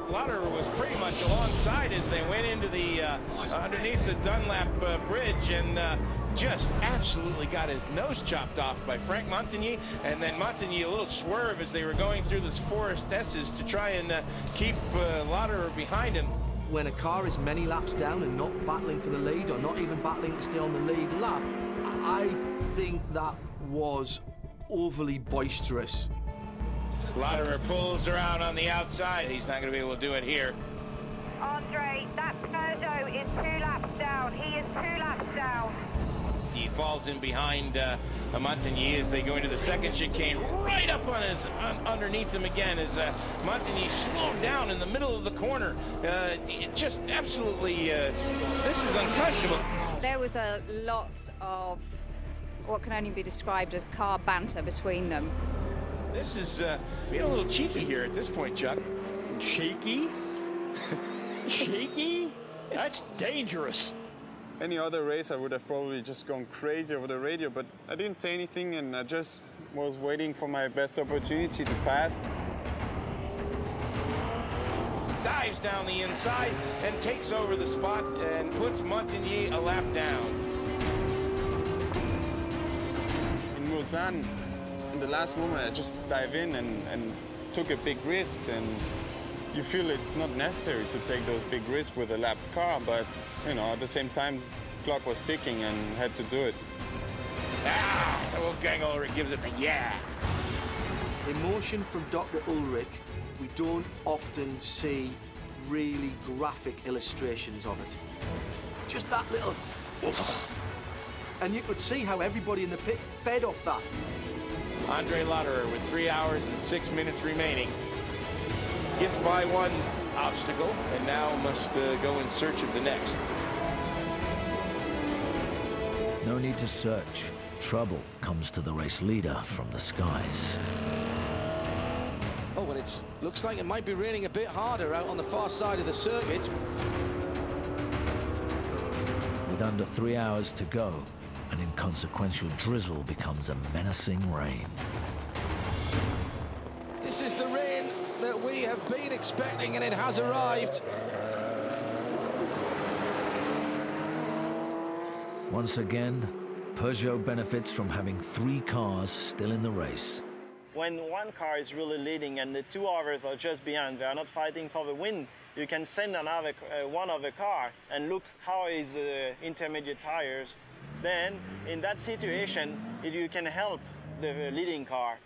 [SPEAKER 3] Lotterer was pretty much alongside as they went into the underneath the Dunlap bridge, and just absolutely got his nose chopped off by Frank Montagny, and then Montagny a little swerve as they were going through those Forest S's to try and keep Lotterer behind him.
[SPEAKER 5] When a car is many laps down and not battling for the lead, or not even battling to stay on the lead lap, I think that was overly boisterous.
[SPEAKER 3] Lauderer pulls around on the outside. He's not going to be able to do it here.
[SPEAKER 19] Andre, that Peugeot is 2 laps down. He is 2 laps down.
[SPEAKER 3] He falls in behind Montigny as they go into the second chicane, right up on underneath him again as Montigny slowed down in the middle of the corner. Just absolutely, this is unconscionable.
[SPEAKER 14] There was a lot of what can only be described as car banter between them.
[SPEAKER 3] This is being a little cheeky here at this point, Chuck.
[SPEAKER 13] Cheeky? Cheeky? That's dangerous.
[SPEAKER 12] Any other race, I would have probably just gone crazy over the radio, but I didn't say anything, and I just was waiting for my best opportunity to pass.
[SPEAKER 3] Dives down the inside and takes over the spot and puts Montigny a lap down.
[SPEAKER 12] In Mulsanne, in the last moment, I just dive in and took a big risk, and you feel it's not necessary to take those big risks with a lapped car, but you know, at the same time, clock was ticking and had to do it.
[SPEAKER 3] Wolfgang Ulrich gives it the yeah.
[SPEAKER 5] Emotion from Dr. Ulrich, we don't often see really graphic illustrations of it. Just that little... And you could see how everybody in the pit fed off that.
[SPEAKER 3] Andre Lauderer with 3 hours and 6 minutes remaining. Gets by one obstacle and now must go in search of the next.
[SPEAKER 1] No need to search. Trouble comes to the race leader from the skies.
[SPEAKER 22] Oh, well, it looks like it might be raining a bit harder out on the far side of the circuit.
[SPEAKER 1] With under 3 hours to go, an inconsequential drizzle becomes a menacing rain.
[SPEAKER 22] This is the rain that we have been expecting, and it has arrived.
[SPEAKER 1] Once again, Peugeot benefits from having 3 cars still in the race.
[SPEAKER 11] When one car is really leading and the 2 others are just behind, they are not fighting for the win, you can send one other car and look how is the intermediate tires. Then, in that situation, you can help the leading car.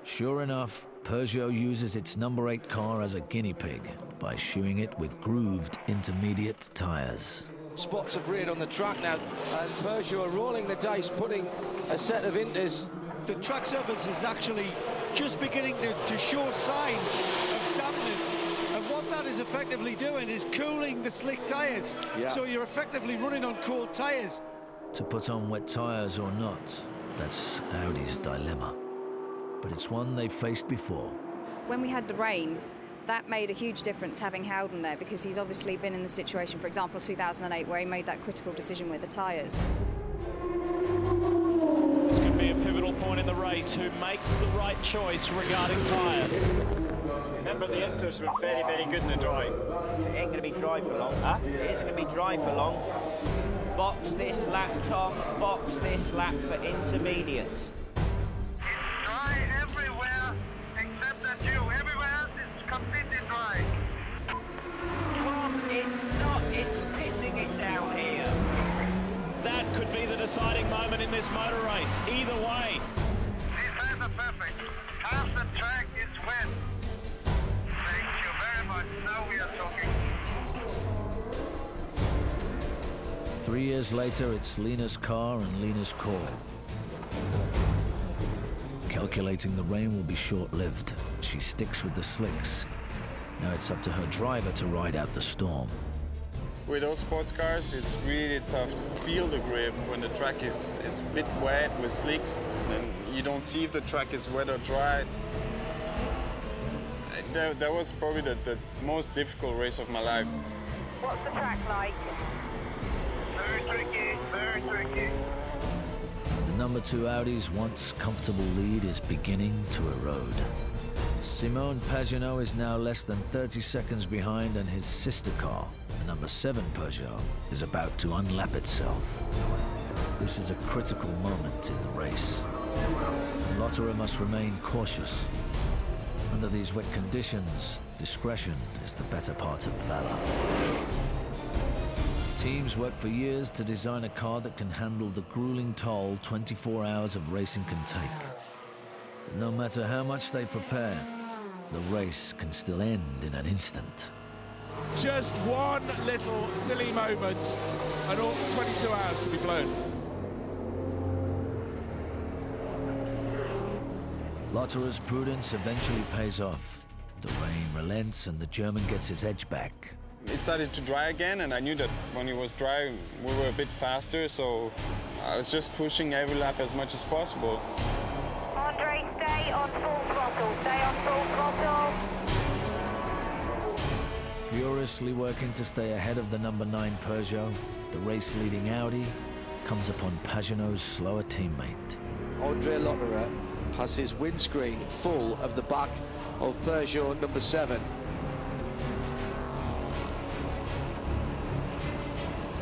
[SPEAKER 1] Sure enough, Peugeot uses its number 8 car as a guinea pig by shoeing it with grooved intermediate tires.
[SPEAKER 22] Spots of red on the track now, and Peugeot are rolling the dice, putting a set of inters.
[SPEAKER 13] The track surface is actually just beginning to show signs of dampness, and what that is effectively doing is cooling the slick tyres.
[SPEAKER 1] Yeah.
[SPEAKER 13] So you're effectively running on cold tyres.
[SPEAKER 1] To put on wet tires or not, that's Audi's dilemma. But it's one they've faced before.
[SPEAKER 14] When we had the rain, that made a huge difference having Howden there, because he's obviously been in the situation, for example, 2008, where he made that critical decision with the tyres.
[SPEAKER 4] This could be a pivotal point in the race. Who makes the right choice regarding tyres?
[SPEAKER 11] Remember, the inters were very, very good in the dry.
[SPEAKER 16] It ain't going to be dry for long. Huh? It isn't going to be dry for long. Box this lap, Tom. Box this lap for intermediates.
[SPEAKER 25] Dry everywhere except at you. Everywhere else is completely dry.
[SPEAKER 16] Tom, it's not. It's pissing it down here.
[SPEAKER 4] That could be the deciding moment in this motor race. Either way.
[SPEAKER 25] These tires are perfect. Half the track is wet. Thank you very much. Now we are talking.
[SPEAKER 1] 3 years later, it's Lena's car and Lena's call. Calculating the rain will be short-lived, she sticks with the slicks. Now it's up to her driver to ride out the storm.
[SPEAKER 12] With those sports cars, it's really tough to feel the grip when the track is a bit wet with slicks, and you don't see if the track is wet or dry. That was probably the most difficult race of my life.
[SPEAKER 19] What's the track like?
[SPEAKER 25] Very tricky, very tricky.
[SPEAKER 1] The number 2 Audi's once comfortable lead is beginning to erode. Simone Pagenaud is now less than 30 seconds behind, and his sister car, the number 7 Peugeot, is about to unlap itself. This is a critical moment in the race. Lotterer must remain cautious. Under these wet conditions, discretion is the better part of valor. Teams work for years to design a car that can handle the grueling toll 24 hours of racing can take. No matter how much they prepare, the race can still end in an instant.
[SPEAKER 13] Just one little silly moment, and all 22 hours can be blown.
[SPEAKER 1] Lotterer's prudence eventually pays off. The rain relents and the German gets his edge back.
[SPEAKER 12] It started to dry again, and I knew that when it was dry, we were a bit faster, so I was just pushing every lap as much as possible.
[SPEAKER 19] Andre, stay on full throttle. Stay on full throttle.
[SPEAKER 1] Furiously working to stay ahead of the number 9 Peugeot, the race-leading Audi comes upon Pagenaud's slower teammate.
[SPEAKER 13] Andre Lotterer has his windscreen full of the back of Peugeot number 7.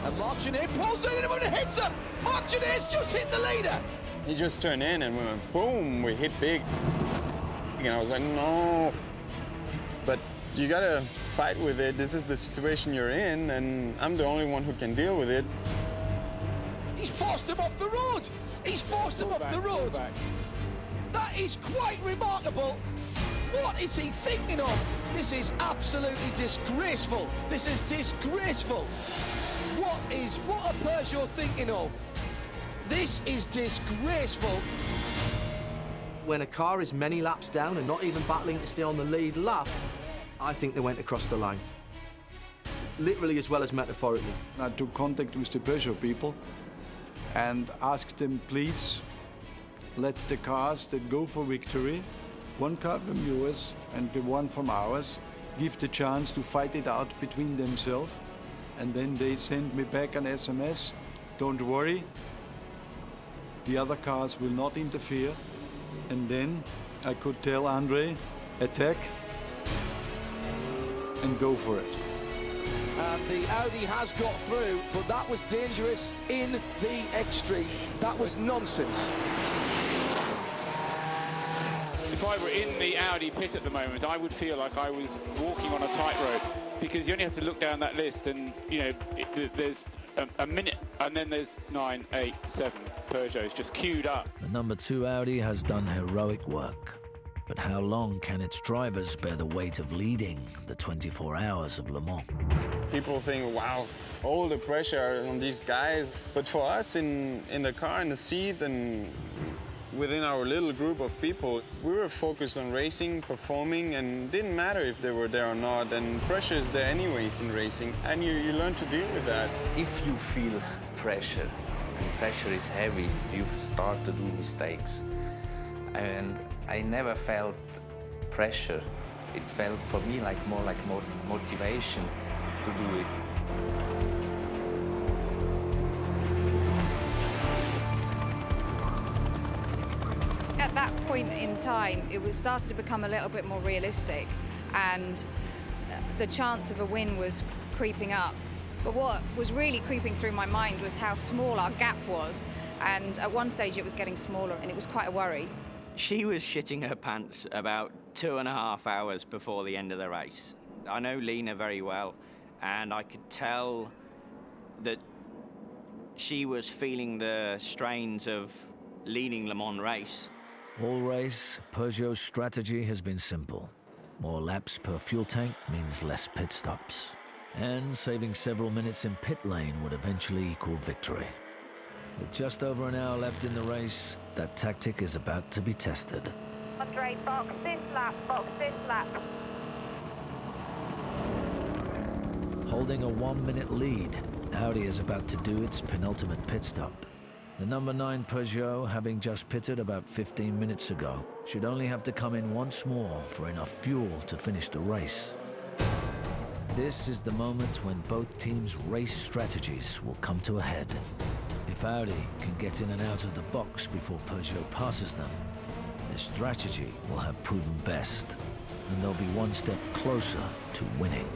[SPEAKER 13] And Martinet pulls in and it hits him! Martinet's just hit the leader!
[SPEAKER 12] He just turned in and we went boom, we hit big. And I was like, no. But you gotta fight with it. This is the situation you're in, and I'm the only one who can deal with it.
[SPEAKER 13] He's forced him off the road! He's forced him off the road! That is quite remarkable! What is he thinking of? This is absolutely disgraceful! This is disgraceful! What are Peugeot thinking of? This is disgraceful!
[SPEAKER 5] When a car is many laps down and not even battling to stay on the lead lap, I think they went across the line. Literally as well as metaphorically.
[SPEAKER 8] I took contact with the Peugeot people and asked them, please, let the cars that go for victory, one car from yours and the one from ours, give the chance to fight it out between themselves. And then they sent me back an SMS, don't worry, the other cars will not interfere. And then I could tell Andre, attack and go for it.
[SPEAKER 13] And the Audi has got through, but that was dangerous in the extreme. That was nonsense.
[SPEAKER 6] If I were in the Audi pit at the moment, I would feel like I was walking on a tightrope, because you only have to look down that list and, you know, there's a minute and then there's 9, 8, 7 Peugeots just queued up.
[SPEAKER 1] The number 2 Audi has done heroic work. But how long can its drivers bear the weight of leading the 24 hours of Le Mans?
[SPEAKER 12] People think, wow, all the pressure on these guys. But for us in the car, in the seat, and within our little group of people, we were focused on racing, performing, and it didn't matter if they were there or not. And pressure is there anyways in racing, and you learn to deal with that.
[SPEAKER 10] If you feel pressure, and pressure is heavy, you start to do mistakes. And I never felt pressure. It felt for me like more like motivation to do it.
[SPEAKER 14] At that point in time, it was started to become a little bit more realistic, and the chance of a win was creeping up. But what was really creeping through my mind was how small our gap was, and at one stage it was getting smaller, and it was quite a worry.
[SPEAKER 15] She was shitting her pants about 2.5 hours before the end of the race. I know Lena very well, and I could tell that she was feeling the strains of leading Le Mans race.
[SPEAKER 1] All race, Peugeot's strategy has been simple. More laps per fuel tank means less pit stops. And saving several minutes in pit lane would eventually equal victory. With just over an hour left in the race, that tactic is about to be tested.
[SPEAKER 19] Andre, box this lap, box this lap.
[SPEAKER 1] Holding a 1-minute lead, Audi is about to do its penultimate pit stop. The number 9 Peugeot, having just pitted about 15 minutes ago, should only have to come in once more for enough fuel to finish the race. This is the moment when both teams' race strategies will come to a head. If Audi can get in and out of the box before Peugeot passes them, their strategy will have proven best, and they'll be one step closer to winning.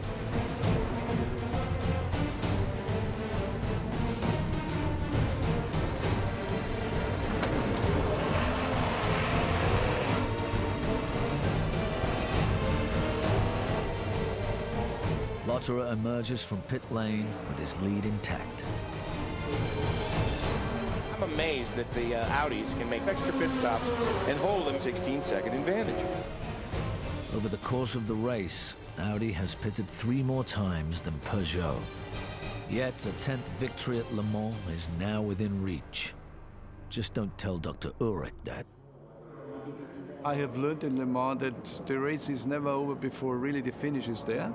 [SPEAKER 1] Lotterer emerges from pit lane with his lead intact.
[SPEAKER 3] I'm amazed that the Audis can make extra pit stops and hold a 16-second advantage.
[SPEAKER 1] Over the course of the race, Audi has pitted 3 more times than Peugeot. Yet a 10th victory at Le Mans is now within reach. Just don't tell Dr. Ulrich that.
[SPEAKER 8] I have learned in Le Mans that the race is never over before really the finish is there.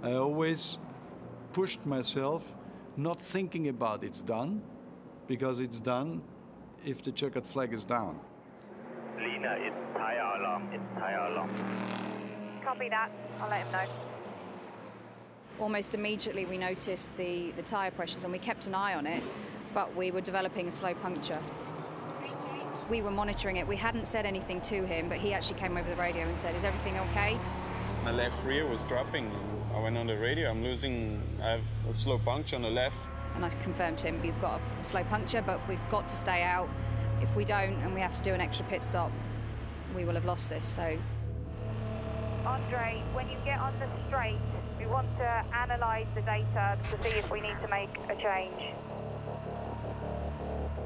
[SPEAKER 8] I always pushed myself, not thinking about it's done, because it's done if the checkered flag is down.
[SPEAKER 25] Lina, it's tire alarm,
[SPEAKER 19] Copy that. I'll let him know.
[SPEAKER 14] Almost immediately we noticed the tyre pressures and we kept an eye on it, but we were developing a slow puncture. We were monitoring it. We hadn't said anything to him, but he actually came over the radio and said, "Is everything okay?"
[SPEAKER 12] My left rear was dropping. I went on the radio. I have a slow puncture on the left.
[SPEAKER 14] And I confirmed to him, "We've got a slow puncture, but we've got to stay out. If we don't and we have to do an extra pit stop, we will have lost this." So,
[SPEAKER 19] Andre, when you get on the straight, we want to analyse the data to see if we need to make a change.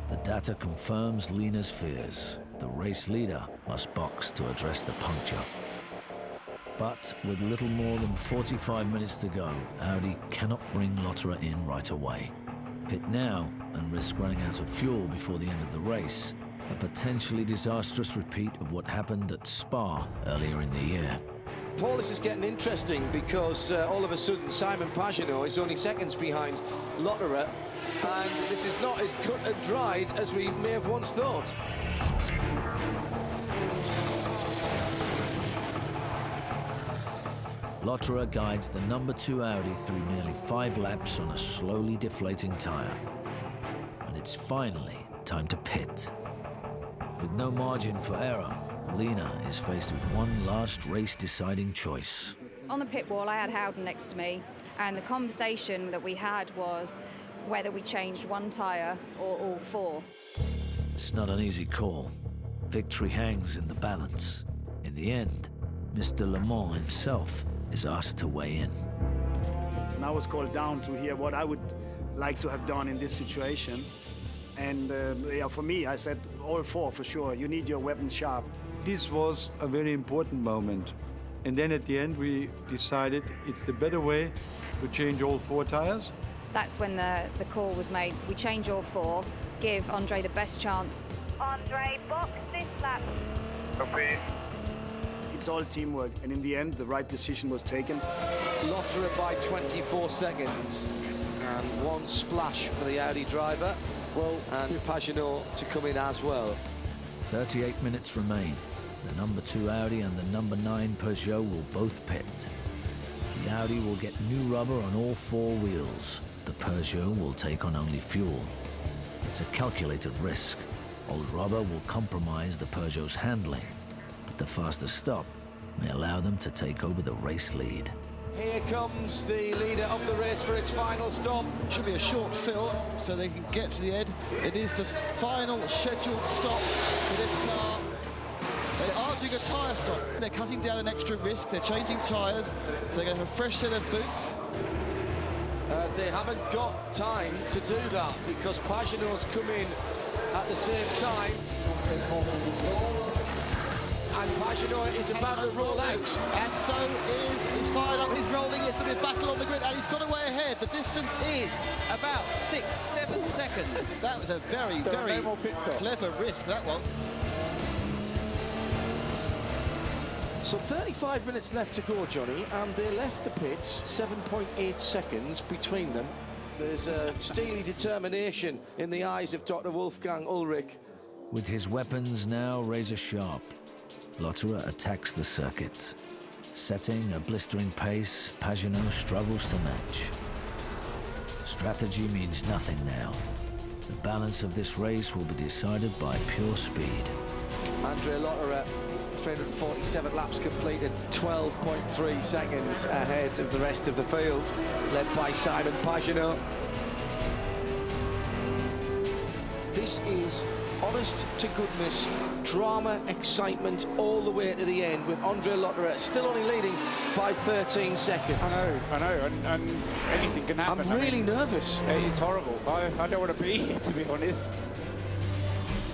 [SPEAKER 1] The data confirms Lina's fears. The race leader must box to address the puncture. But with little more than 45 minutes to go, Audi cannot bring Lotterer in right away. Pit now and risk running out of fuel before the end of the race. A potentially disastrous repeat of what happened at Spa earlier in the year.
[SPEAKER 22] Paul, this is getting interesting because all of a sudden Simon Pagenaud is only seconds behind Lotterer, and this is not as cut and dried as we may have once thought.
[SPEAKER 1] Lotterer guides the number 2 Audi through nearly 5 laps on a slowly deflating tyre. And it's finally time to pit. With no margin for error, Lina is faced with one last race-deciding choice.
[SPEAKER 14] on the pit wall, I had Howden next to me, and the conversation that we had was whether we changed one tyre or all 4.
[SPEAKER 1] It's not an easy call. Victory hangs in the balance. In the end, Mr. Le Mans himself is asked to weigh in.
[SPEAKER 7] And I was called down to hear what I would like to have done in this situation. And yeah, for me, I said all 4 for sure. You need your weapons sharp.
[SPEAKER 8] This was a very important moment. And then at the end, we decided it's the better way to change all 4 tires.
[SPEAKER 14] That's when the call was made. We change all 4, give Andre the best chance.
[SPEAKER 19] Andre, box this lap.
[SPEAKER 25] Okay.
[SPEAKER 7] It's all teamwork, and in the end, the right decision was taken.
[SPEAKER 22] Lotterer by 24 seconds, and 1 splash for the Audi driver. Well, and Pagenaud to come in as well.
[SPEAKER 1] 38 minutes remain. The number 2 Audi and the number 9 Peugeot will both pit. The Audi will get new rubber on all 4 wheels. The Peugeot will take on only fuel. It's a calculated risk. Old rubber will compromise the Peugeot's handling, but the faster stop may allow them to take over the race lead.
[SPEAKER 22] Here comes the leader of the race for its final stop.
[SPEAKER 13] Should be a short fill so they can get to the end. It is the final scheduled stop for this car. They aren't doing a tyre stop. They're cutting down an extra risk. They're changing tyres, so they're going to have a fresh set of boots.
[SPEAKER 22] They haven't got time to do that because Pagenaud's come in at the same time. And Pagenaud is about to roll out.
[SPEAKER 13] And so he's fired up, he's rolling, it's going to be a battle on the grid, and he's got away ahead. The distance is about 6-7 seconds. That was a very, very clever risk, that one.
[SPEAKER 22] So 35 minutes left to go, Johnny, and they left the pits 7.8 seconds between them. There's a steely determination in the eyes of Dr. Wolfgang Ulrich.
[SPEAKER 1] With his weapons now razor sharp, Lotterer attacks the circuit. Setting a blistering pace, Pagenaud struggles to match. Strategy means nothing now. The balance of this race will be decided by pure speed.
[SPEAKER 22] Andre Lotterer, 347 laps completed, 12.3 seconds ahead of the rest of the field, led by Simon Pagenaud. This is honest to goodness drama, excitement all the way to the end, with Andre Lotterer still only leading by 13 seconds.
[SPEAKER 6] I know, and anything can happen.
[SPEAKER 22] I'm really nervous.
[SPEAKER 6] It's horrible. I don't want to be here, to be honest.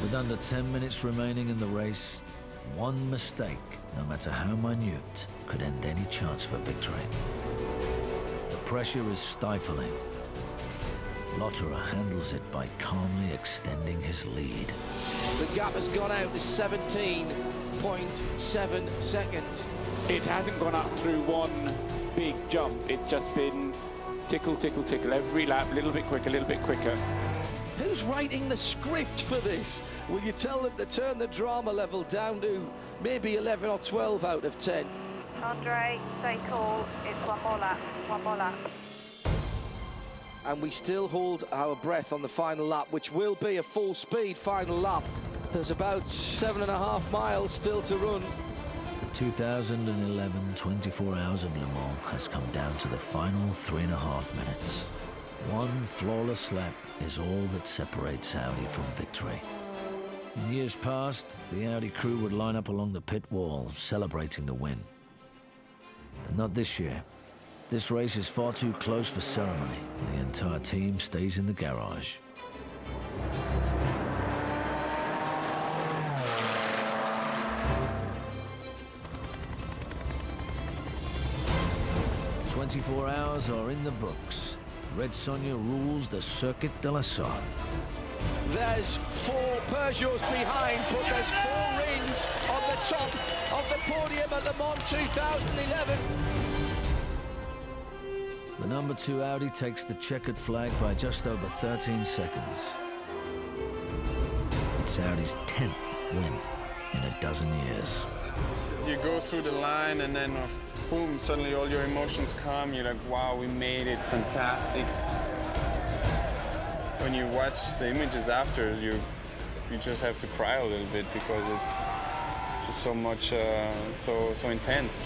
[SPEAKER 1] With under 10 minutes remaining in the race, one mistake, no matter how minute, could end any chance for victory. The pressure is stifling. Lotterer handles it by calmly extending his lead.
[SPEAKER 22] The gap has gone out to 17.7 seconds.
[SPEAKER 6] It hasn't gone up through one big jump. It's just been tickle, tickle, tickle. Every lap, a little bit quicker, a little bit quicker.
[SPEAKER 22] Who's writing the script for this? Will you tell them to turn the drama level down to maybe 11 or 12 out of 10?
[SPEAKER 19] Andre, stay cool. It's one more lap. One more lap.
[SPEAKER 22] And we still hold our breath on the final lap, which will be a full-speed final lap. There's about 7.5 miles still to run.
[SPEAKER 1] The 2011 24 Hours of Le Mans has come down to the final 3.5 minutes. One flawless lap is all that separates Audi from victory. In years past, the Audi crew would line up along the pit wall, celebrating the win. But not this year. This race is far too close for ceremony, and the entire team stays in the garage. "24 hours are in the books. Red Sonja rules the Circuit de la Sarthe."
[SPEAKER 22] There's 4 Peugeots behind, but there's 4 rings on the top of the podium at Le Mans 2011.
[SPEAKER 1] The number 2 Audi takes the checkered flag by just over 13 seconds. It's Audi's 10th win in a dozen years.
[SPEAKER 12] You go through the line and then boom, suddenly all your emotions come. You're like, wow, we made it, fantastic. When you watch the images after, you just have to cry a little bit because it's just so much, so intense.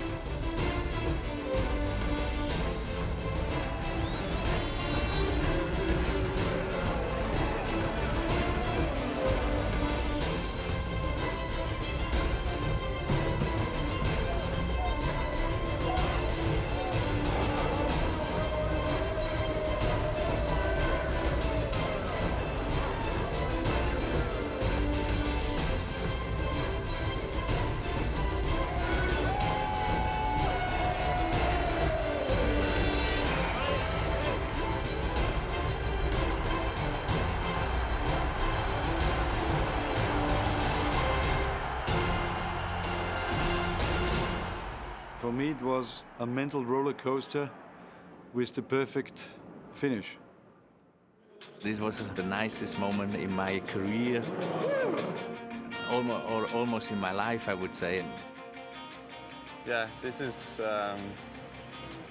[SPEAKER 8] For me, it was a mental roller coaster with the perfect finish.
[SPEAKER 9] This was the nicest moment in my career, almost in my life, I would say.
[SPEAKER 12] Yeah, this is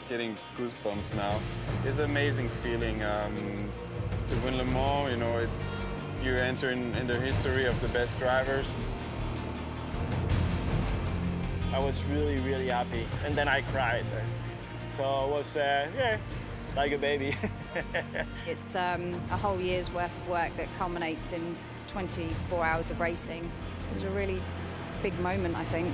[SPEAKER 12] getting goosebumps now. It's an amazing feeling to win Le Mans. You know, you enter in the history of the best drivers.
[SPEAKER 11] I was really, really happy, and then I cried. So it was, yeah, like a baby.
[SPEAKER 14] It's a whole year's worth of work that culminates in 24 hours of racing. It was a really big moment, I think.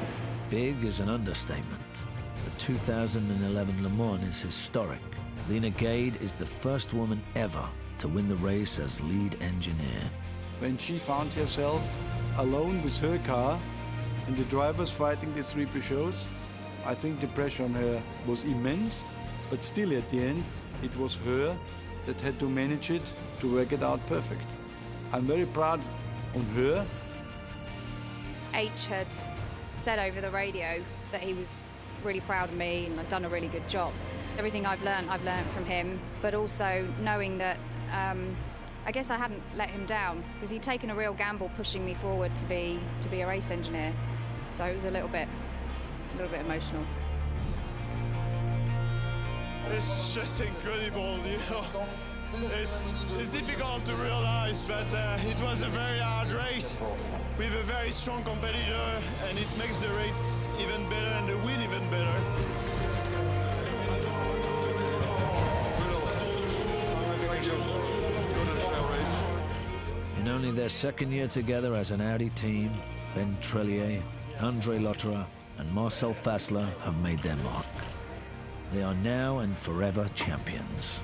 [SPEAKER 1] Big is an understatement. The 2011 Le Mans is historic. Lena Gade is the first woman ever to win the race as lead engineer.
[SPEAKER 8] When she found herself alone with her car and the drivers fighting the 3 Peugeots, I think the pressure on her was immense, but still at the end, it was her that had to manage it, to work it out perfect. I'm very proud on her.
[SPEAKER 14] H had said over the radio that he was really proud of me and I'd done a really good job. Everything I've learned from him, but also knowing that I guess I hadn't let him down because he'd taken a real gamble pushing me forward to be a race engineer. So it was a little bit emotional.
[SPEAKER 17] It's just incredible, you know. It's difficult to realize, but it was a very hard race with a very strong competitor, and it makes the race even better and the win even better.
[SPEAKER 1] In only their second year together as an Audi team, Ben Trellier, Andre Lotterer, and Marcel Fassler have made their mark. They are now and forever champions.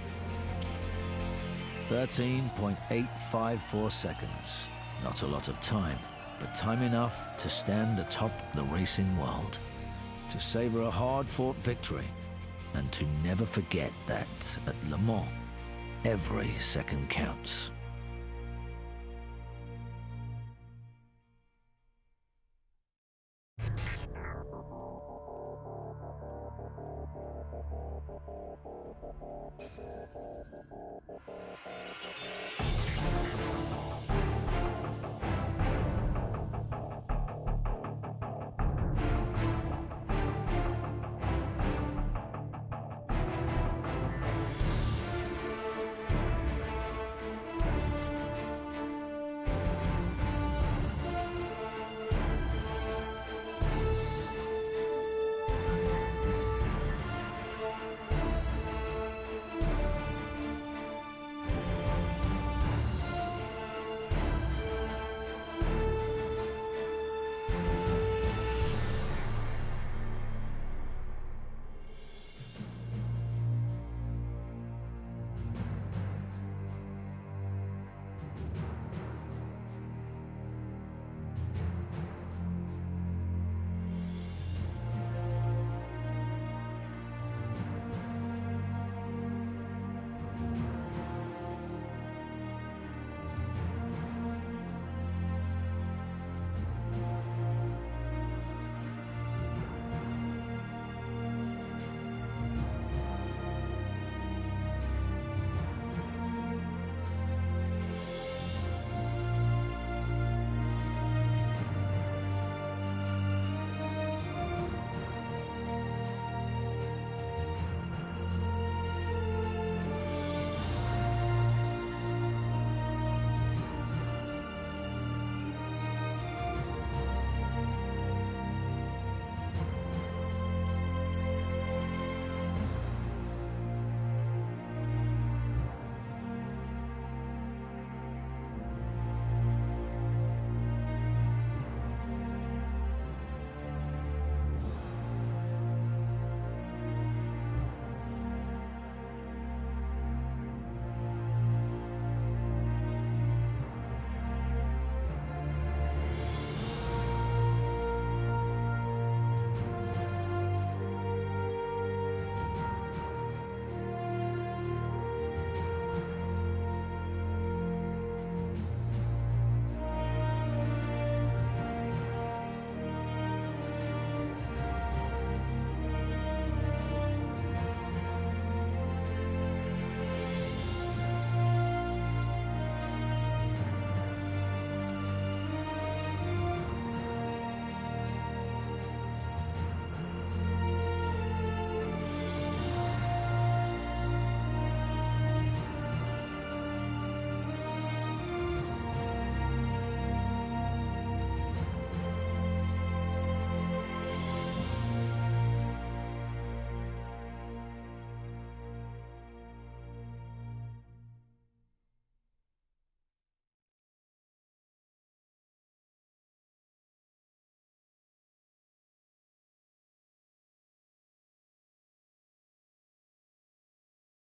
[SPEAKER 1] 13.854 seconds. Not a lot of time, but time enough to stand atop the racing world, to savor a hard-fought victory, and to never forget that at Le Mans, every second counts.